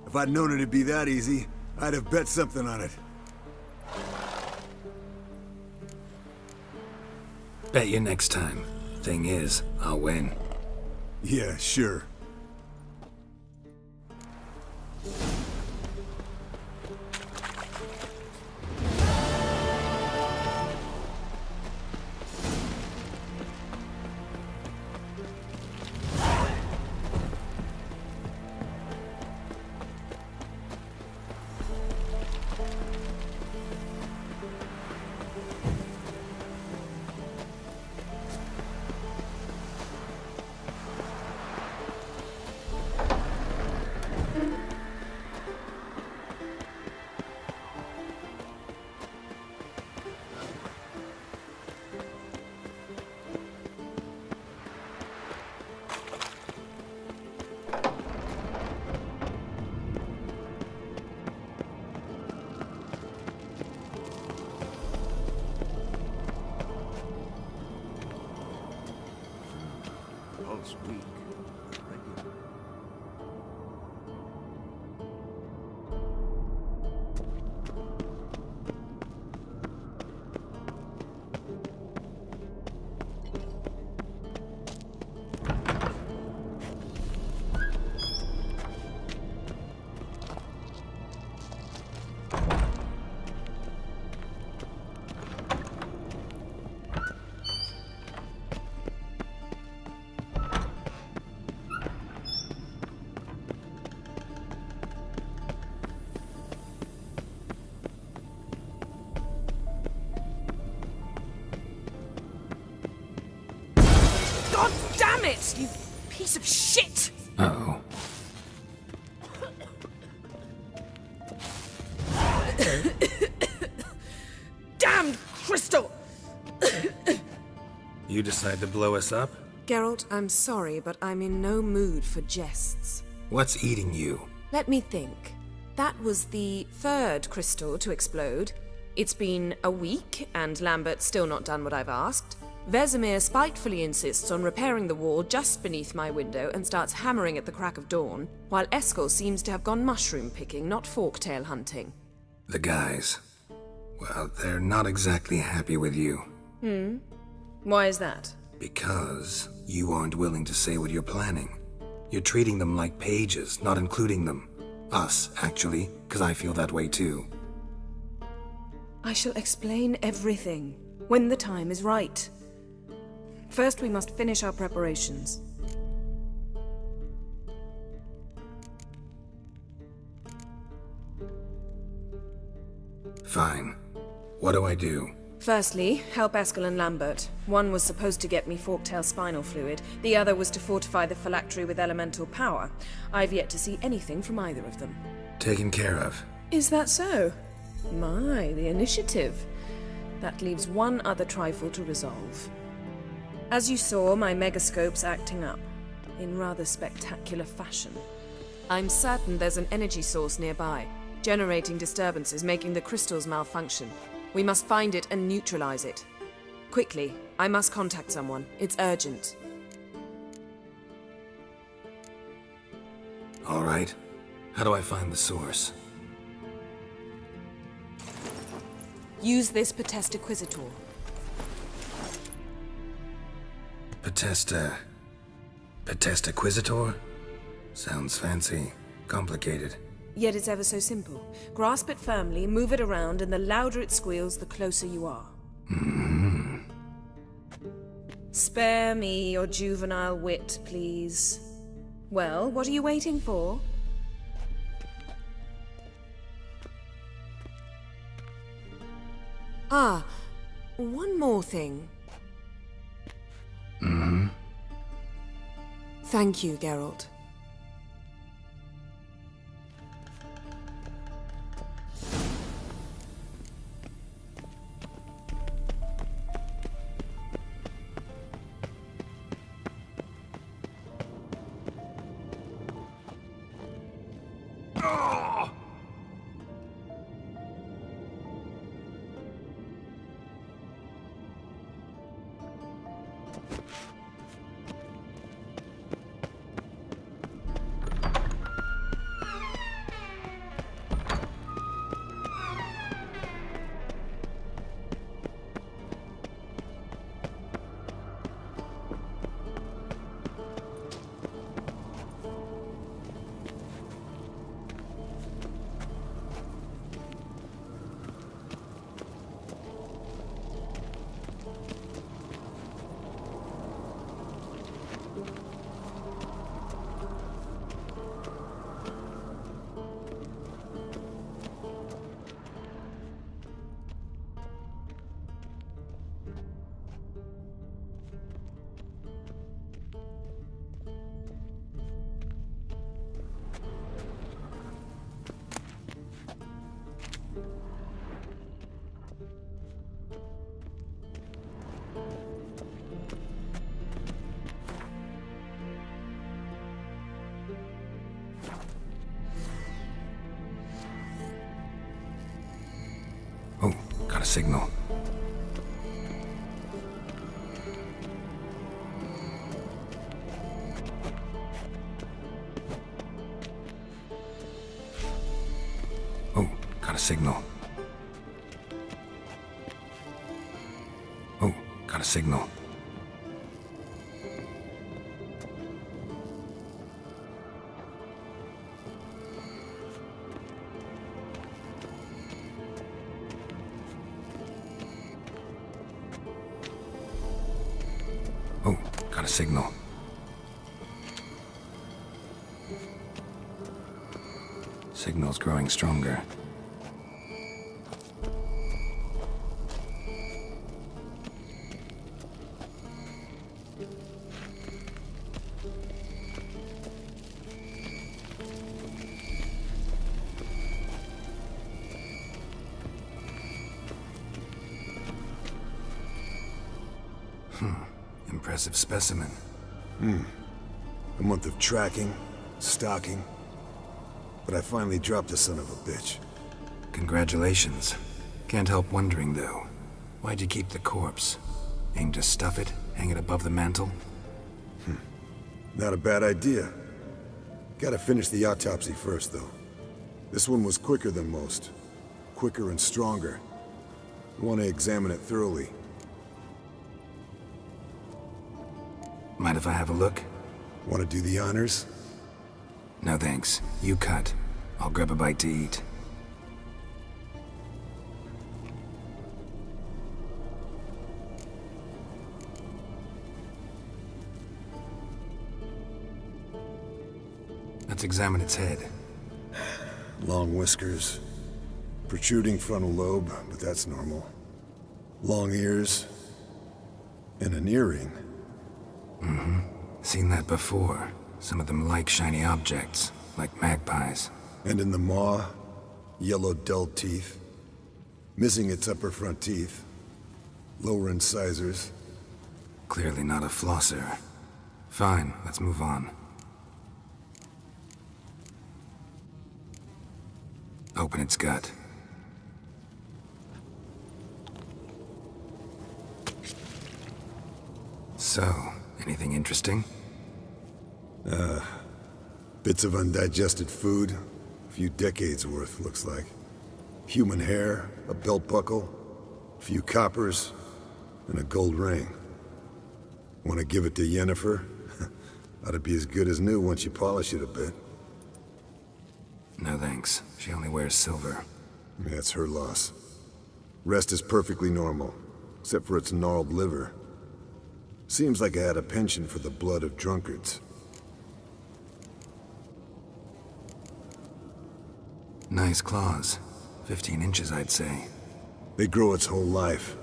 If I'd known it'd be that easy, I'd have bet something on it. Bet you next time. Thing is, I'll win. Yeah, sure. Pulse weak. God damn it, you piece of shit! Uh-oh. Damned crystal! You decide to blow us up? Geralt, I'm sorry, but I'm in no mood for jests. What's eating you? Let me think. That was the third crystal to explode. It's been a week, and Lambert's still not done what I've asked. Vesemir spitefully insists on repairing the wall just beneath my window and starts hammering at the crack of dawn, while Eskel seems to have gone mushroom picking, not forktail hunting. The guys. Well, they're not exactly happy with you. Why is that? Because you aren't willing to say what you're planning. You're treating them like pages, not including them. Us, actually, because I feel that way too. I shall explain everything, when the time is right. First, we must finish our preparations. Fine. What do I do? Firstly, help Eskel and Lambert. One was supposed to get me forktail spinal fluid, the other was to fortify the phylactery with elemental power. I've yet to see anything from either of them. Taken care of. Is that so? My, the initiative. That leaves one other trifle to resolve. As you saw, my megascope's acting up, in rather spectacular fashion. I'm certain there's an energy source nearby, generating disturbances, making the crystals malfunction. We must find it and neutralize it. Quickly, I must contact someone. It's urgent. All right. How do I find the source? Use this Potestaquizitor. Potestaquizitor? Sounds fancy. Complicated. Yet it's ever so simple. Grasp it firmly, move it around, and the louder it squeals, the closer you are. Spare me your juvenile wit, please. Well, what are you waiting for? Ah, one more thing. Thank you, Geralt. Oh, got a signal. Oh, got a signal. Oh, got a signal. Oh, got a signal. Signal's growing stronger. Impressive specimen. A month of tracking, stalking. But I finally dropped the son of a bitch. Congratulations. Can't help wondering, though. Why'd you keep the corpse? Aim to stuff it? Hang it above the mantle? Not a bad idea. Gotta finish the autopsy first, though. This one was quicker than most. Quicker and stronger. Want to examine it thoroughly. Mind if I have a look? Want to do the honors? No thanks. You cut. I'll grab a bite to eat. Let's examine its head. Long whiskers. Protruding frontal lobe, but that's normal. Long ears. And an earring. Mm-hmm. Seen that before. Some of them like shiny objects, like magpies. And in the maw, yellow dull teeth. Missing its upper front teeth. Lower incisors. Clearly not a flosser. Fine, let's move on. Open its gut. So, anything interesting? Bits of undigested food. A few decades worth, looks like. Human hair, a belt buckle, a few coppers, and a gold ring. Want to give it to Yennefer? Ought to be as good as new once you polish it a bit. No thanks. She only wears silver. That's her loss. Rest is perfectly normal, except for its gnarled liver. Seems like I had a penchant for the blood of drunkards. Nice claws. 15 inches, I'd say. They grow its whole life.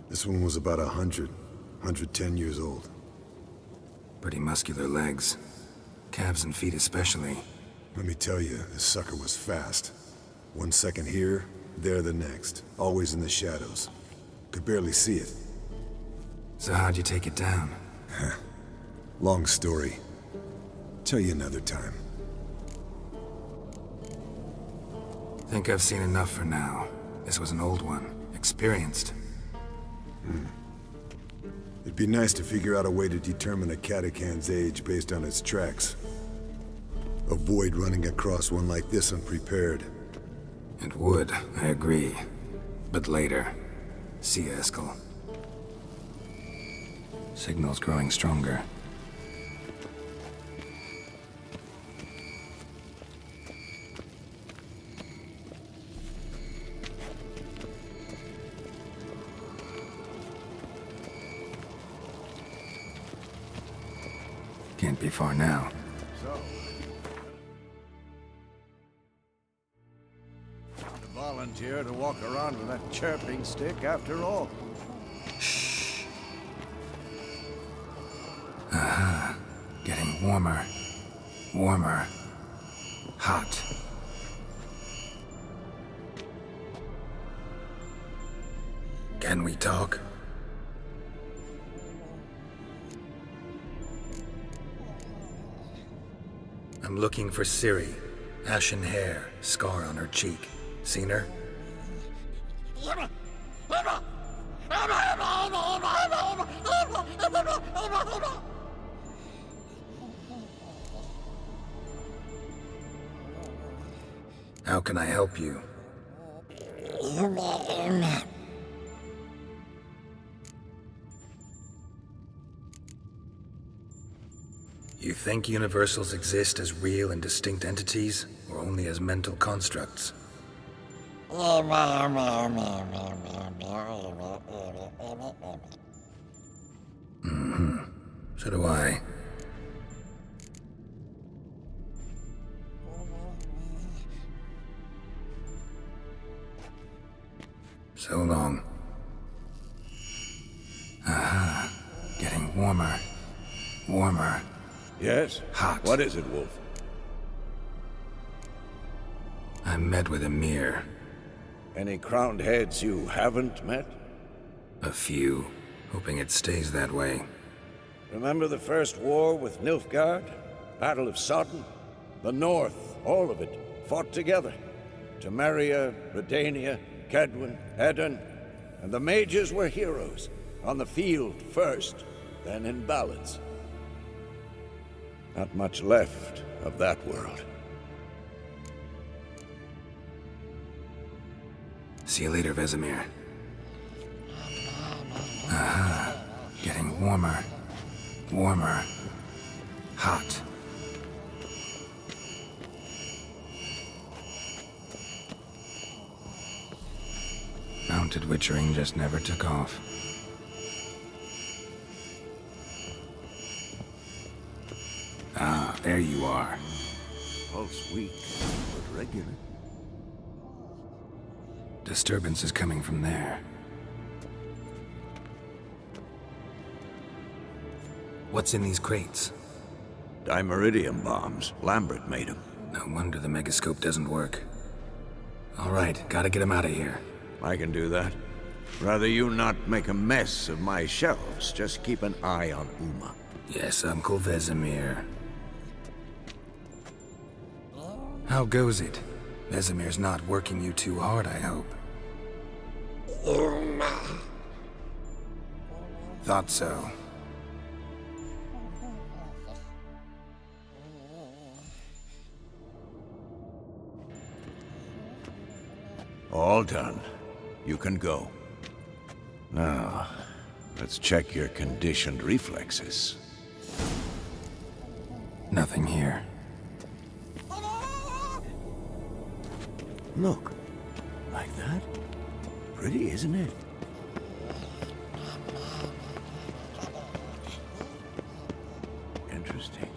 This one was about 110 years old. Pretty muscular legs. Calves and feet especially. Let me tell you, this sucker was fast. 1 second here, there the next. Always in the shadows. Could barely see it. So how'd you take it down? Long story. Tell you another time. Think I've seen enough for now. This was an old one. Experienced. It'd be nice to figure out a way to determine a catacan's age based on its tracks. Avoid running across one like this unprepared. It would, I agree. But later. See you, Eskel. Signal's growing stronger. Can't be far now. So, found a volunteer to walk around with that chirping stick after all. Shh. Aha. Getting warmer. Warmer. Hot. Can we talk? I'm looking for Ciri. Ashen hair, scar on her cheek. Seen her? How can I help you? You think universals exist as real and distinct entities, or only as mental constructs? Mm-hmm. So do I. So long. Aha. Getting warmer. Warmer. Yes? Hot. What is it, Wolf? I met with Emir. Any crowned heads you haven't met? A few. Hoping it stays that way. Remember the first war with Nilfgaard? Battle of Sodden? The North, all of it, fought together. Temeria, Redania, Kedwin, Edirn, and the mages were heroes. On the field first, then in ballads. Not much left of that world. See you later, Vesemir. Aha. Getting warmer. Warmer. Hot. Mounted witchering just never took off. Ah, there you are. Pulse weak, but regular. Disturbance is coming from there. What's in these crates? Dimeridium bombs. Lambert made them. No wonder the megascope doesn't work. All right, gotta get him out of here. I can do that. Rather you not make a mess of my shelves. Just keep an eye on Uma. Yes, Uncle Vesemir. How goes it? Vesemir's not working you too hard, I hope. Thought so. All done. You can go. Now, let's check your conditioned reflexes. Nothing here. Look. Like that? Pretty, isn't it? Interesting.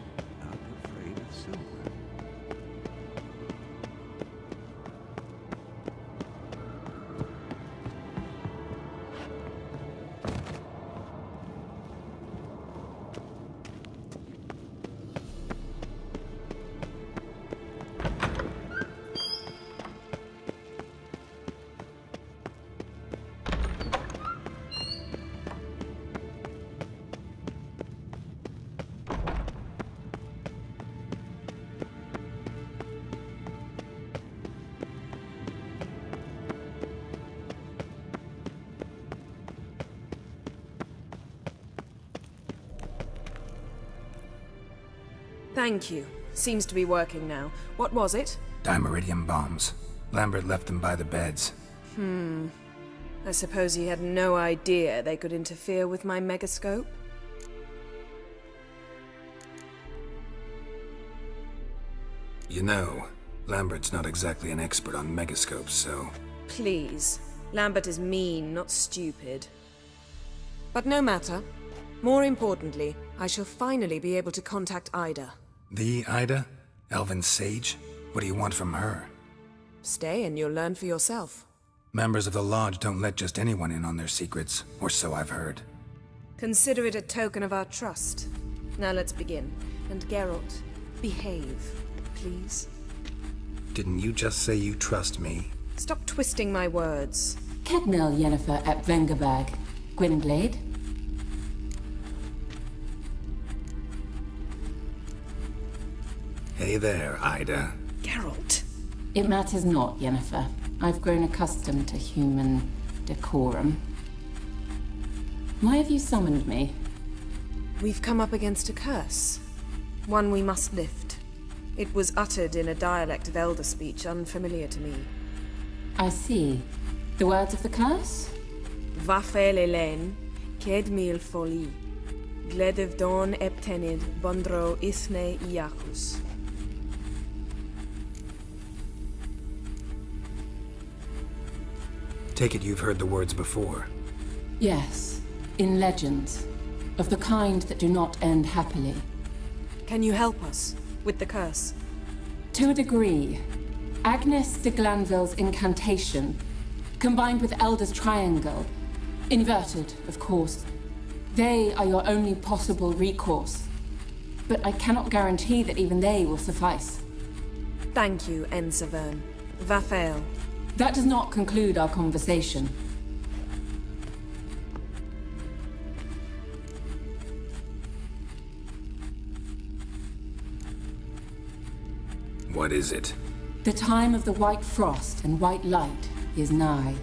Not afraid of silver. Thank you. Seems to be working now. What was it? Dimeridium bombs. Lambert left them by the beds. I suppose he had no idea they could interfere with my megascope? You know, Lambert's not exactly an expert on megascopes, so... Please. Lambert is mean, not stupid. But no matter. More importantly, I shall finally be able to contact Ida. The Ida? Elven sage? What do you want from her? Stay and you'll learn for yourself. Members of the Lodge don't let just anyone in on their secrets, or so I've heard. Consider it a token of our trust. Now let's begin. And Geralt, behave, please. Didn't you just say you trust me? Stop twisting my words. Kednel Yennefer at Vengerberg. Gwynblade. Hey there, Ida. Geralt. It matters not, Yennefer. I've grown accustomed to human decorum. Why have you summoned me? We've come up against a curse. One we must lift. It was uttered in a dialect of Elder speech unfamiliar to me. I see. The words of the curse? Vafel Elen, Ked mil foli. Gledev don eptenid bondro isne iacus. Take it you've heard the words before. Yes. In legends. Of the kind that do not end happily. Can you help us with the curse? To a degree. Agnes de Glanville's incantation, combined with Elder's triangle, inverted, of course. They are your only possible recourse. But I cannot guarantee that even they will suffice. Thank you, Ensavern. Vafel. That does not conclude our conversation. What is it? The time of the white frost and white light is nigh.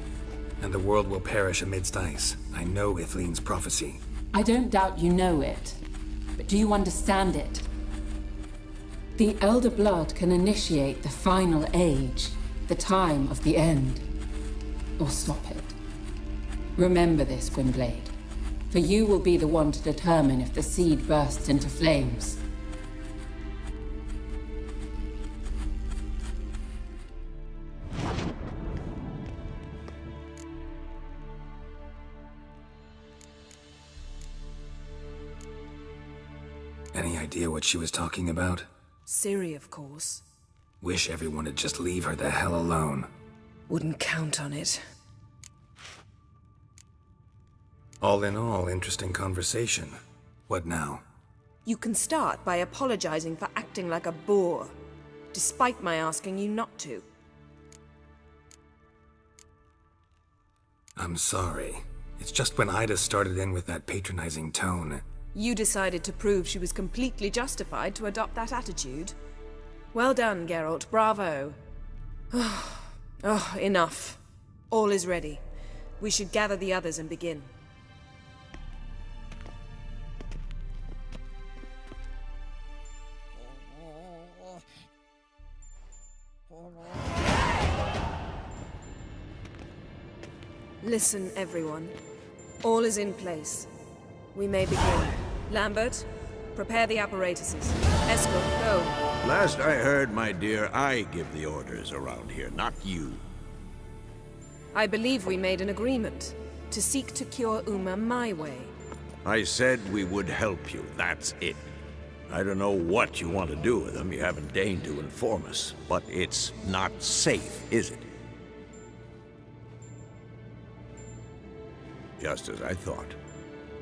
And the world will perish amidst ice. I know Ithleen's prophecy. I don't doubt you know it. But do you understand it? The Elder Blood can initiate the final age, the time of the end. Or stop it. Remember this, Gwynblade. For you will be the one to determine if the seed bursts into flames. Any idea what she was talking about? Ciri, of course. Wish everyone would just leave her the hell alone. Wouldn't count on it. All in all, interesting conversation. What now? You can start by apologizing for acting like a boor, despite my asking you not to. I'm sorry. It's just when Ida started in with that patronizing tone. You decided to prove she was completely justified to adopt that attitude. Well done, Geralt. Bravo. Oh, enough. All is ready. We should gather the others and begin. Listen, everyone. All is in place. We may begin. Lambert, prepare the apparatuses. Eskel, go. Last I heard, my dear, I give the orders around here, not you. I believe we made an agreement to seek to cure Uma my way. I said we would help you, that's it. I don't know what you want to do with them, you haven't deigned to inform us, but it's not safe, is it? Just as I thought.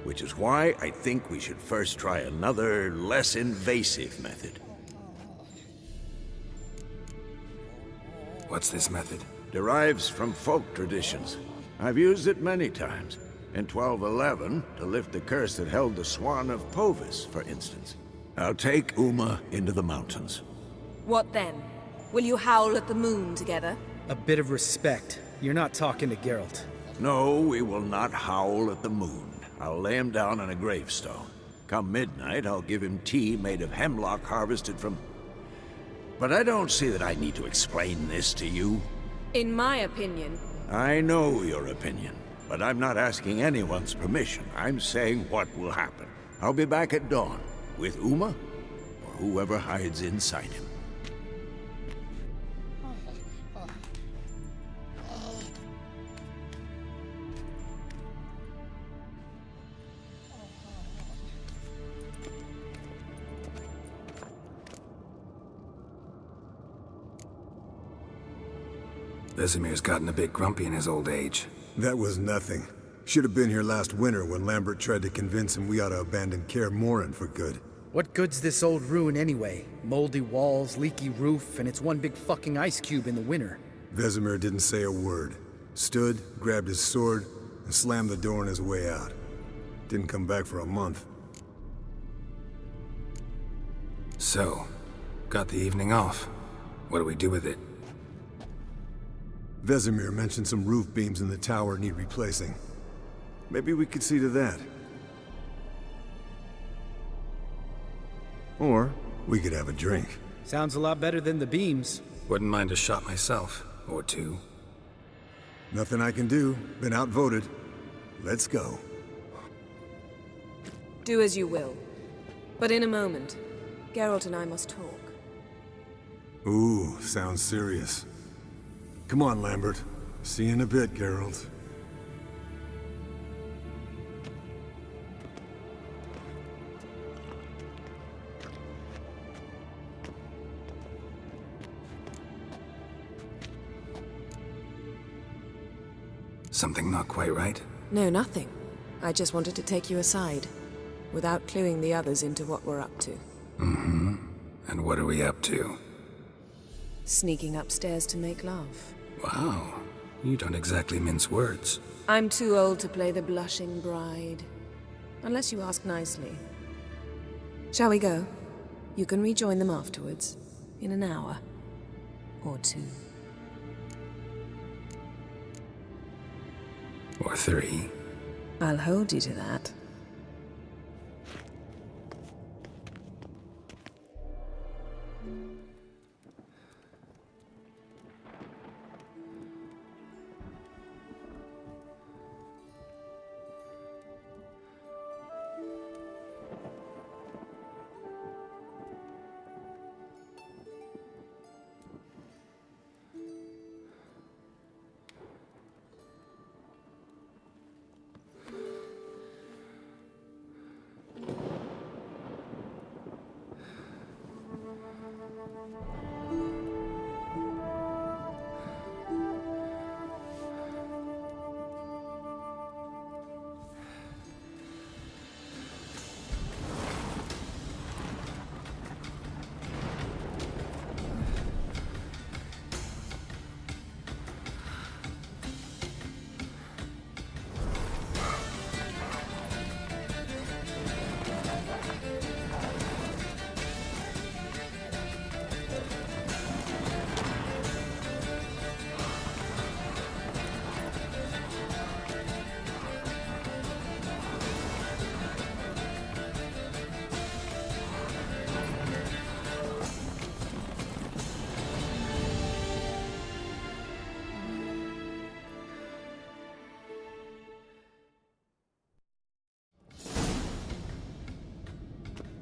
Which is why I think we should first try another, less invasive method. What's this method? Derives from folk traditions. I've used it many times. In 1211, to lift the curse that held the Swan of Povis, for instance. I'll take Uma into the mountains. What then? Will you howl at the moon together? A bit of respect. You're not talking to Geralt. No, we will not howl at the moon. I'll lay him down on a gravestone. Come midnight, I'll give him tea made of hemlock harvested from... But I don't see that I need to explain this to you. In my opinion... I know your opinion, but I'm not asking anyone's permission. I'm saying what will happen. I'll be back at dawn, with Uma, or whoever hides inside him. Vesemir's gotten a bit grumpy in his old age. That was nothing. Should have been here last winter when Lambert tried to convince him we ought to abandon Kaer Morhen for good. What good's this old ruin anyway? Moldy walls, leaky roof, and it's one big fucking ice cube in the winter. Vesemir didn't say a word. Stood, grabbed his sword, and slammed the door on his way out. Didn't come back for a month. So, got the evening off. What do we do with it? Vesemir mentioned some roof beams in the tower need replacing. Maybe we could see to that. Or we could have a drink. Sounds a lot better than the beams. Wouldn't mind a shot myself, or two. Nothing I can do. Been outvoted. Let's go. Do as you will. But in a moment, Geralt and I must talk. Ooh, sounds serious. Come on, Lambert. See you in a bit, Geralt. Something not quite right? No, nothing. I just wanted to take you aside, without cluing the others into what we're up to. Mm-hmm. And what are we up to? Sneaking upstairs to make love. Wow. You don't exactly mince words. I'm too old to play the blushing bride. Unless you ask nicely. Shall we go? You can rejoin them afterwards. In an hour. Or two. Or three. I'll hold you to that.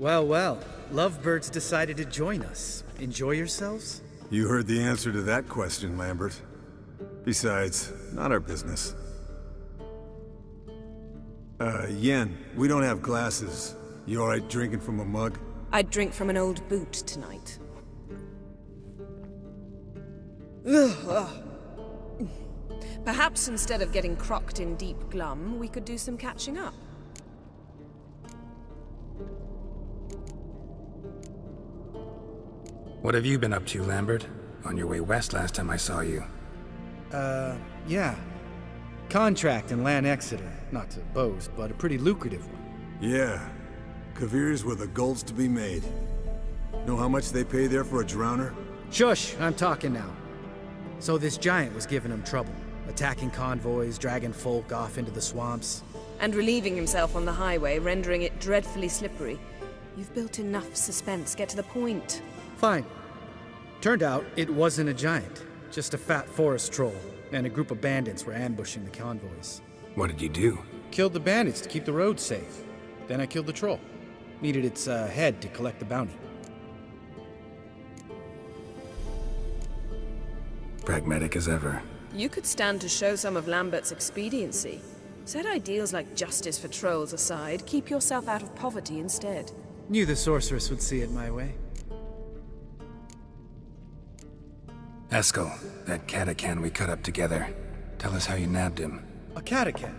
Well, well. Lovebirds decided to join us. Enjoy yourselves? You heard the answer to that question, Lambert. Besides, not our business. Yen, we don't have glasses. You alright drinking from a mug? I'd drink from an old boot tonight. Perhaps instead of getting crocked in deep glum, we could do some catching up. What have you been up to, Lambert? On your way west last time I saw you. Yeah. Contract in Lan Exeter. Not to boast, but a pretty lucrative one. Yeah. Kavir's were the gold's to be made. Know how much they pay there for a drowner? Shush! I'm talking now. So this giant was giving him trouble. Attacking convoys, dragging folk off into the swamps. And relieving himself on the highway, rendering it dreadfully slippery. You've built enough suspense. Get to the point. Fine. Turned out it wasn't a giant. Just a fat forest troll. And a group of bandits were ambushing the convoys. What did you do? Killed the bandits to keep the roads safe. Then I killed the troll. Needed its head to collect the bounty. Pragmatic as ever. You could stand to show some of Lambert's expediency. Set ideals like justice for trolls aside, keep yourself out of poverty instead. Knew the sorceress would see it my way. Eskel, that catacan we cut up together. Tell us how you nabbed him. A catacan?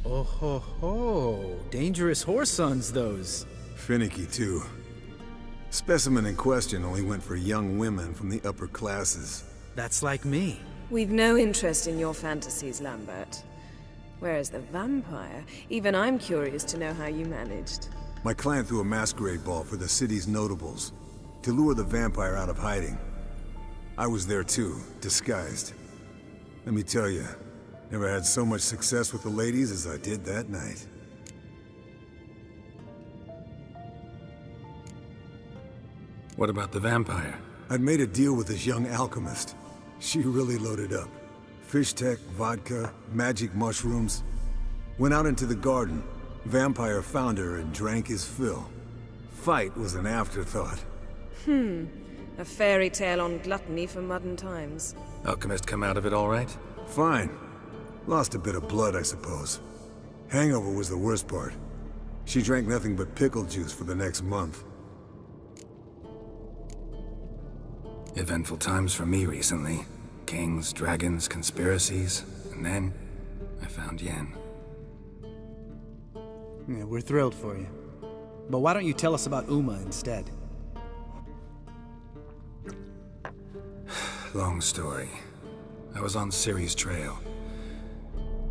Oh ho ho. Dangerous horse sons, those. Finicky, too. Specimen in question only went for young women from the upper classes. That's like me. We've no interest in your fantasies, Lambert. Whereas the vampire, even I'm curious to know how you managed. My client threw a masquerade ball for the city's notables, to lure the vampire out of hiding. I was there too, disguised. Let me tell you, never had so much success with the ladies as I did that night. What about the vampire? I'd made a deal with this young alchemist. She really loaded up. Fish tech, vodka, magic mushrooms. Went out into the garden. Vampire found her and drank his fill. Fight was an afterthought. A fairy tale on gluttony for modern times. Alchemist come out of it all right? Fine. Lost a bit of blood, I suppose. Hangover was the worst part. She drank nothing but pickle juice for the next month. Eventful times for me recently. Kings, dragons, conspiracies, and then I found Yen. Yeah, we're thrilled for you. But why don't you tell us about Uma instead? Long story. I was on Ciri's trail.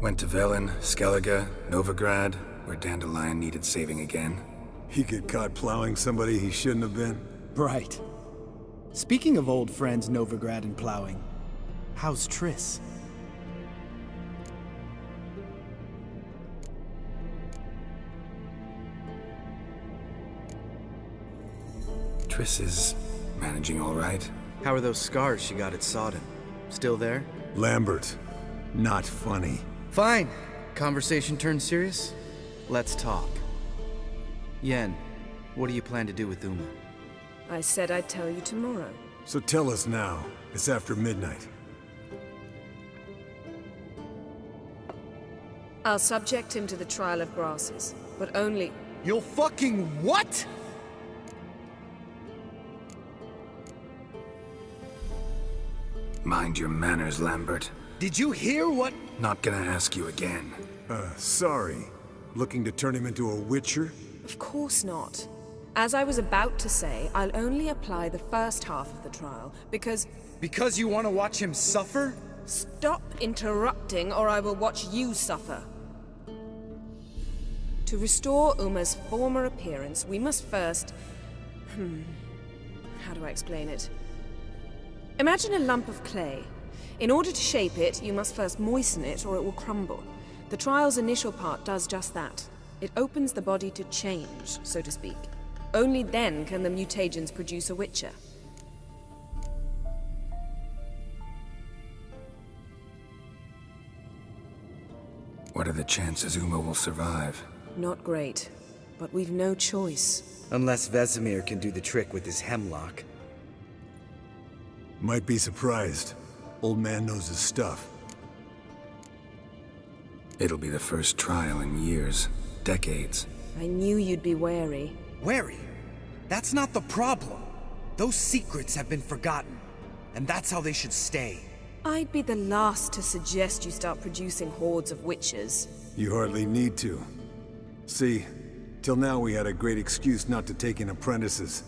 Went to Velen, Skellige, Novigrad, where Dandelion needed saving again. He get caught plowing somebody he shouldn't have been? Right. Speaking of old friends Novigrad and plowing, how's Triss? Triss is managing all right. How are those scars she got at Sodden? Still there? Lambert, not funny. Fine. Conversation turned serious? Let's talk. Yen, what do you plan to do with Uma? I said I'd tell you tomorrow. So tell us now. It's after midnight. I'll subject him to the trial of grasses, but only... You'll fucking what?! Mind your manners, Lambert. Did you hear what? Not gonna ask you again. Sorry. Looking to turn him into a witcher? Of course not. As I was about to say, I'll only apply the first half of the trial, because... Because you want to watch him suffer? Stop interrupting, or I will watch you suffer. To restore Uma's former appearance, we must first... How do I explain it? Imagine a lump of clay. In order to shape it, you must first moisten it, or it will crumble. The trial's initial part does just that. It opens the body to change, so to speak. Only then can the mutagens produce a witcher. What are the chances Uma will survive? Not great. but we've no choice. Unless Vesemir can do the trick with his hemlock. Might be surprised. Old man knows his stuff. It'll be the first trial in years, decades. I knew you'd be wary. Wary? That's not the problem. Those secrets have been forgotten, and that's how they should stay. I'd be the last to suggest you start producing hordes of witches. You hardly need to. See, till now we had a great excuse not to take in apprentices.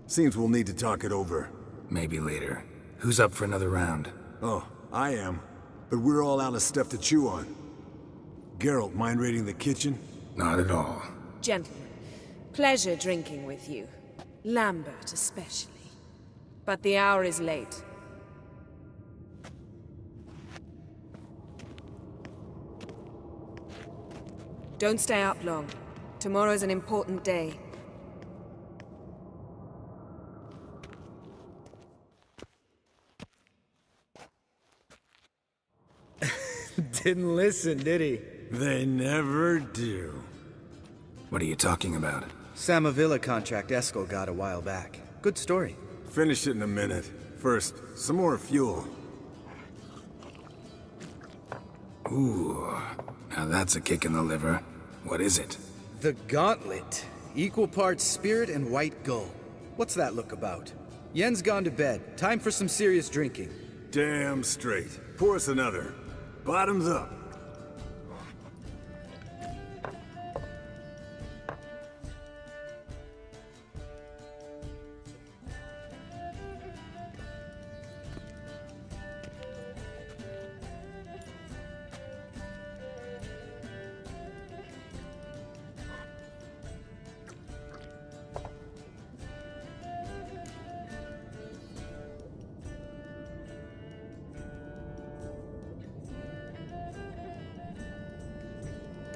Seems we'll need to talk it over. Maybe later. Who's up for another round? Oh, I am. But we're all out of stuff to chew on. Geralt, mind raiding the kitchen? Not at all. Gentlemen, pleasure drinking with you. Lambert especially. But the hour is late. Don't stay up long. Tomorrow's an important day. Didn't listen, did he? They never do. What are you talking about? Samavilla contract Eskel got a while back. Good story. Finish it in a minute. First, some more fuel. Ooh, now that's a kick in the liver. What is it? The Gauntlet. Equal parts spirit and white gull. What's that look about? Yen's gone to bed. Time for some serious drinking. Damn straight. Pour us another. Bottoms up.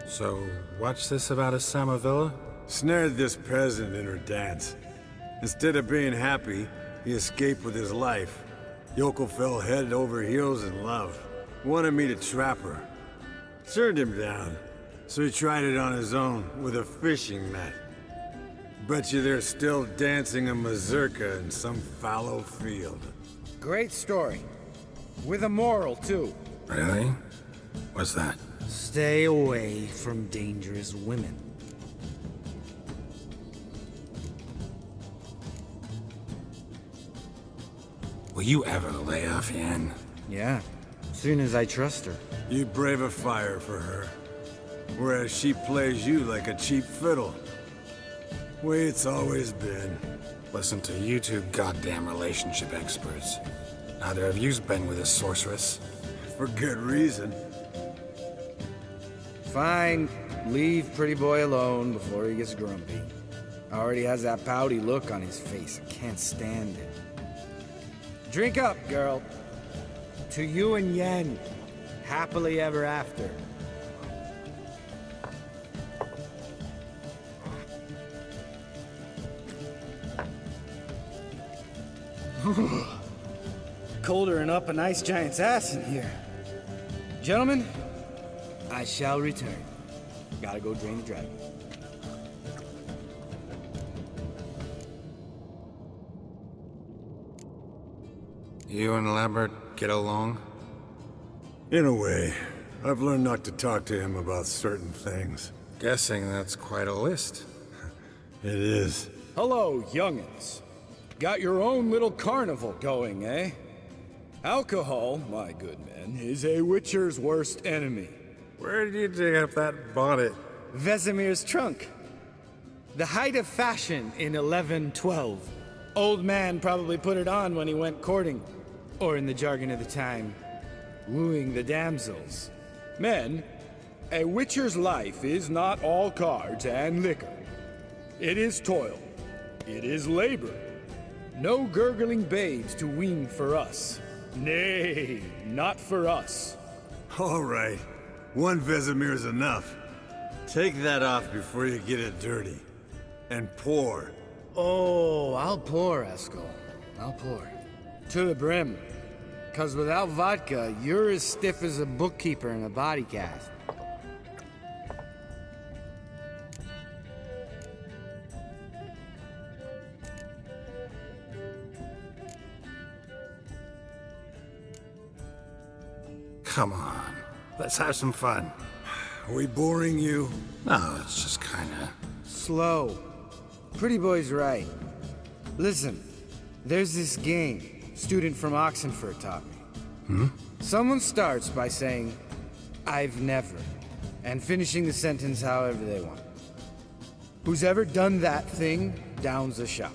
So, what's this about a Samavilla? Snared this peasant in her dance. Instead of being happy, he escaped with his life. Yokel fell head over heels in love. Wanted me to trap her. Turned him down, so he tried it on his own with a fishing net. Bet you they're still dancing a mazurka in some fallow field. Great story. With a moral, too. Really? What's that? Stay away from dangerous women. Will you ever lay off Yen? Yeah, soon as I trust her. You brave a fire for her, whereas she plays you like a cheap fiddle. Way it's always been. Listen to you two goddamn relationship experts. Neither of you's been with a sorceress. For good reason. Fine. Leave pretty boy alone before he gets grumpy. Already has that pouty look on his face. I can't stand it. Drink up, girl. To you and Yen. Happily ever after. Colder than up a nice giant's ass in here. Gentlemen, I shall return. Gotta go drain the dragon. You and Lambert get along? In a way. I've learned not to talk to him about certain things. Guessing that's quite a list. It is. Hello, young'uns. Got your own little carnival going, eh? Alcohol, my good men, is a witcher's worst enemy. Where did you dig up that bonnet? Vesemir's trunk. The height of fashion in 1112. Old man probably put it on when he went courting. Or in the jargon of the time, wooing the damsels. Men, a witcher's life is not all cards and liquor. It is toil. It is labor. No gurgling babes to wean for us. Nay, not for us. All right. One Vesemir's enough. Take that off before you get it dirty. And pour. Oh, I'll pour, Eskel. I'll pour. To the brim. 'Cause without vodka, you're as stiff as a bookkeeper in a body cast. Come on. Let's have some fun. Are we boring you? No, it's just kinda... Slow. Pretty boy's right. Listen, there's this game student from Oxenford taught me. Hmm? Someone starts by saying, I've never, and finishing the sentence however they want. Who's ever done that thing downs a shot.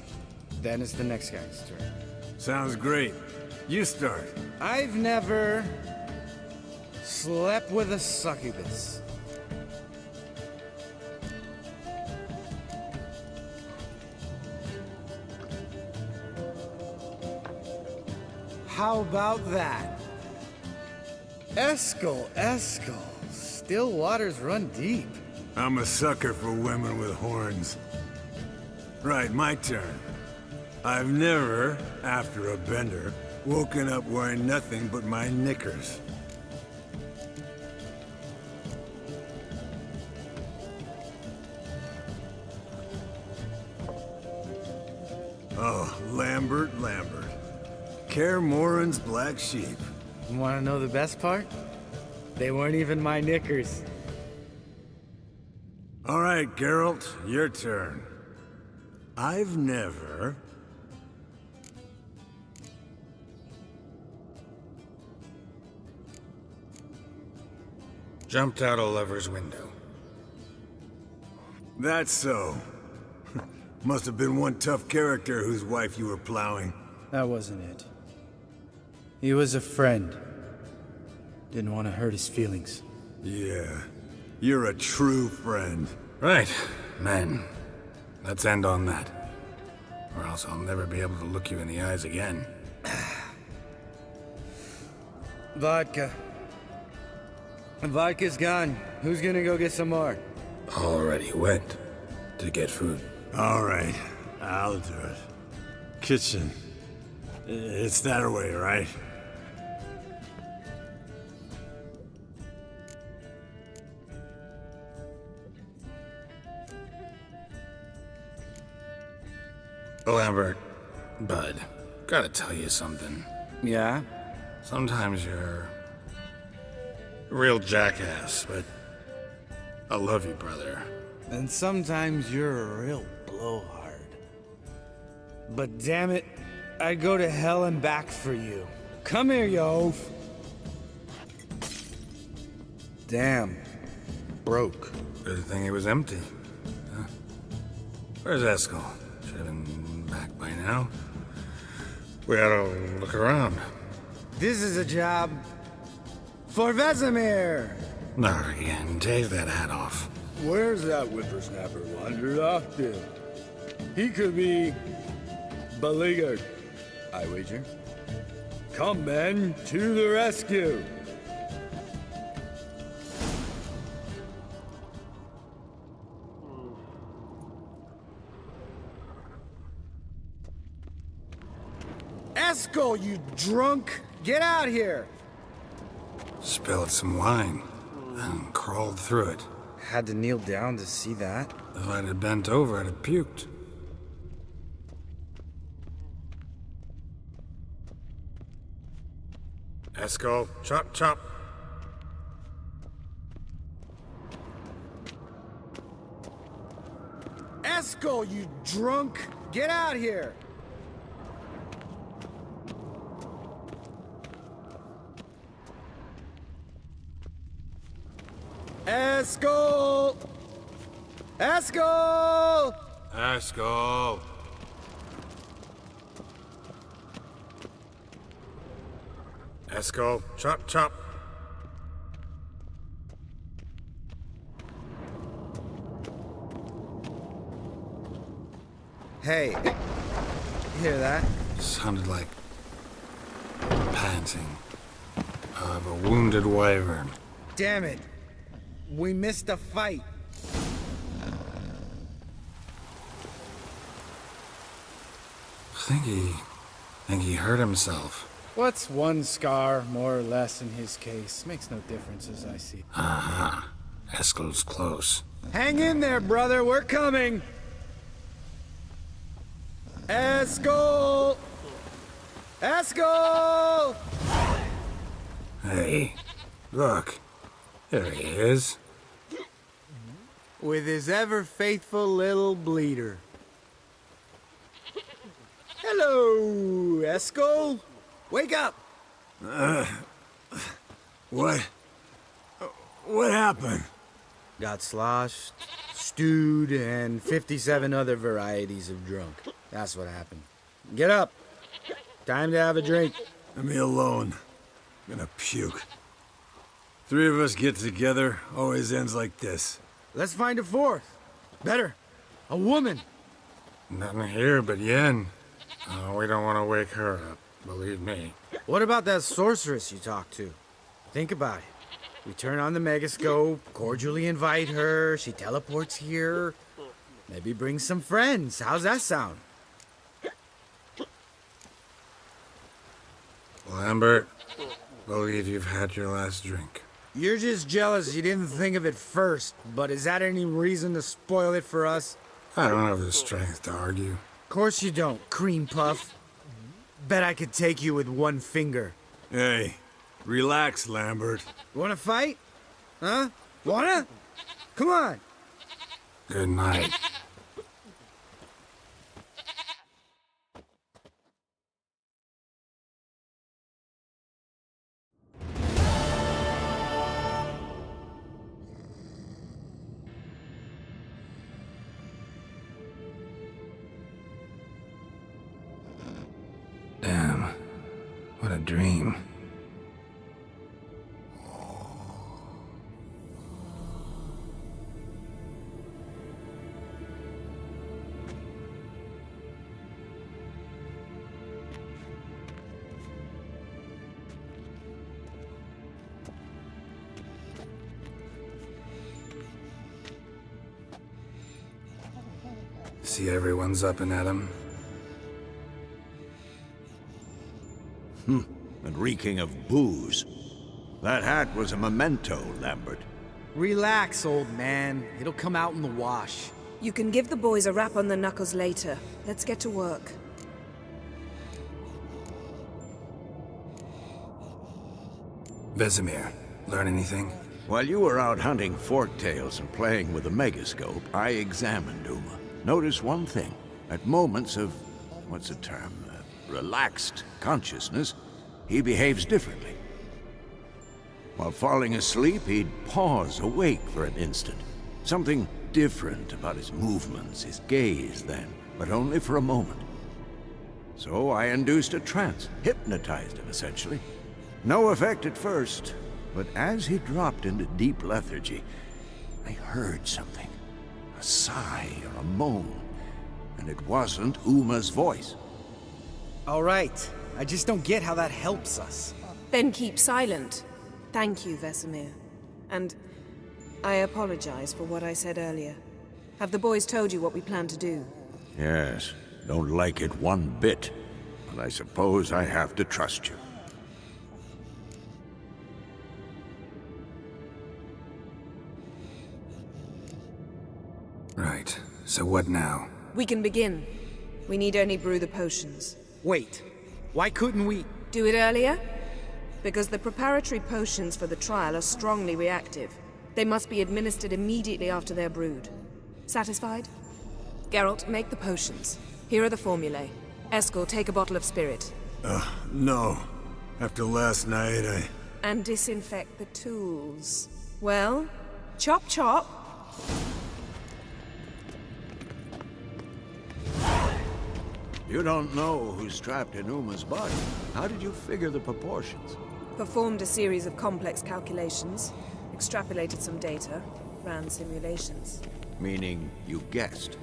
Then it's the next guy's turn. Sounds great. You start. I've never slept with a succubus. How about that? Eskel. Still waters run deep. I'm a sucker for women with horns. Right, my turn. I've never, after a bender, woken up wearing nothing but my knickers. Oh, Lambert. Kaer Morhen's black sheep. You wanna know the best part? They weren't even my knickers. All right, Geralt, your turn. I've never... Jumped out a lover's window. That's so. Must have been one tough character whose wife you were plowing. That wasn't it. He was a friend. Didn't want to hurt his feelings. Yeah, you're a true friend. Right, men. Let's end on that. Or else I'll never be able to look you in the eyes again. Vodka. Vodka's gone. Who's gonna go get some more? Already went to get food. All right, I'll do it. Kitchen. It's that way, right? Lambert, bud, gotta tell you something. Yeah? Sometimes you're a real jackass, but I love you, brother. And sometimes you're a real blowhard. But damn it, I'd go to hell and back for you. Come here, you oaf. Damn. Broke. Good thing it was empty. Huh? Where's Eskel? Should have been back by now. We ought to look around. This is a job for Vesemir. Not again. Take that hat off. Where's that whippersnapper wandered off to? He could be beleaguered, I wager. Come, men, to the rescue! Eskel, you drunk! Get out here! Spilled some wine and crawled through it. Had to kneel down to see that. If I'd have bent over, I'd have puked. Eskel, chop, chop. Eskel, you drunk! Get out here! Eskel! Eskel! Eskel! Eskel, chop, chop. Hey, hear that? Sounded like panting of a wounded wyvern. Damn it. We missed a fight. Think he hurt himself. What's one scar, more or less, in his case? Makes no difference as I see. Aha. Eskel's close. Hang in there, brother. We're coming. Eskel! Eskel! Hey, Look, there he is. With his ever-faithful little bleeder. Hello, Eskel. Wake up! What? What happened? Got sloshed, stewed, and 57 other varieties of drunk. That's what happened. Get up. Time to have a drink. Let me alone. I'm gonna puke. Three of us get together, always ends like this. Let's find a fourth. Better. A woman. Nothing here but Yen. Oh, we don't want to wake her up, believe me. What about that sorceress you talked to? Think about it. We turn on the megascope, cordially invite her, she teleports here. Maybe bring some friends. How's that sound? Lambert, believe you've had your last drink. You're just jealous you didn't think of it first, but is that any reason to spoil it for us? I don't have the strength to argue. Of course you don't, cream puff. Bet I could take you with one finger. Hey, relax, Lambert. Wanna fight? Huh? Wanna? Come on. Good night. Damn, what a dream. See everyone's up and at 'em. And reeking of booze. That hat was a memento, Lambert. Relax, old man. It'll come out in the wash. You can give the boys a rap on the knuckles later. Let's get to work. Vesemir, learn anything? While you were out hunting forktails and playing with the megascope, I examined Uma. Notice one thing. At moments of, what's the term, relaxed consciousness, he behaves differently. While falling asleep, he'd pause awake for an instant. Something different about his movements, his gaze then, but only for a moment. So I induced a trance, hypnotized him essentially. No effect at first, but as he dropped into deep lethargy, I heard something. A sigh or a moan, and it wasn't Uma's voice. All right. I just don't get how that helps us. Then keep silent. Thank you, Vesemir. And I apologize for what I said earlier. Have the boys told you what we plan to do? Yes, don't like it one bit, but I suppose I have to trust you. Right, so what now? We can begin. We need only brew the potions. Wait. Why couldn't we... Do it earlier? Because the preparatory potions for the trial are strongly reactive. They must be administered immediately after they're brewed. Satisfied? Geralt, make the potions. Here are the formulae. Eskel, take a bottle of spirit. No. After last night, And disinfect the tools. Well, chop chop. You don't know who's trapped in Uma's body. How did you figure the proportions? Performed a series of complex calculations, extrapolated some data, ran simulations. Meaning you guessed.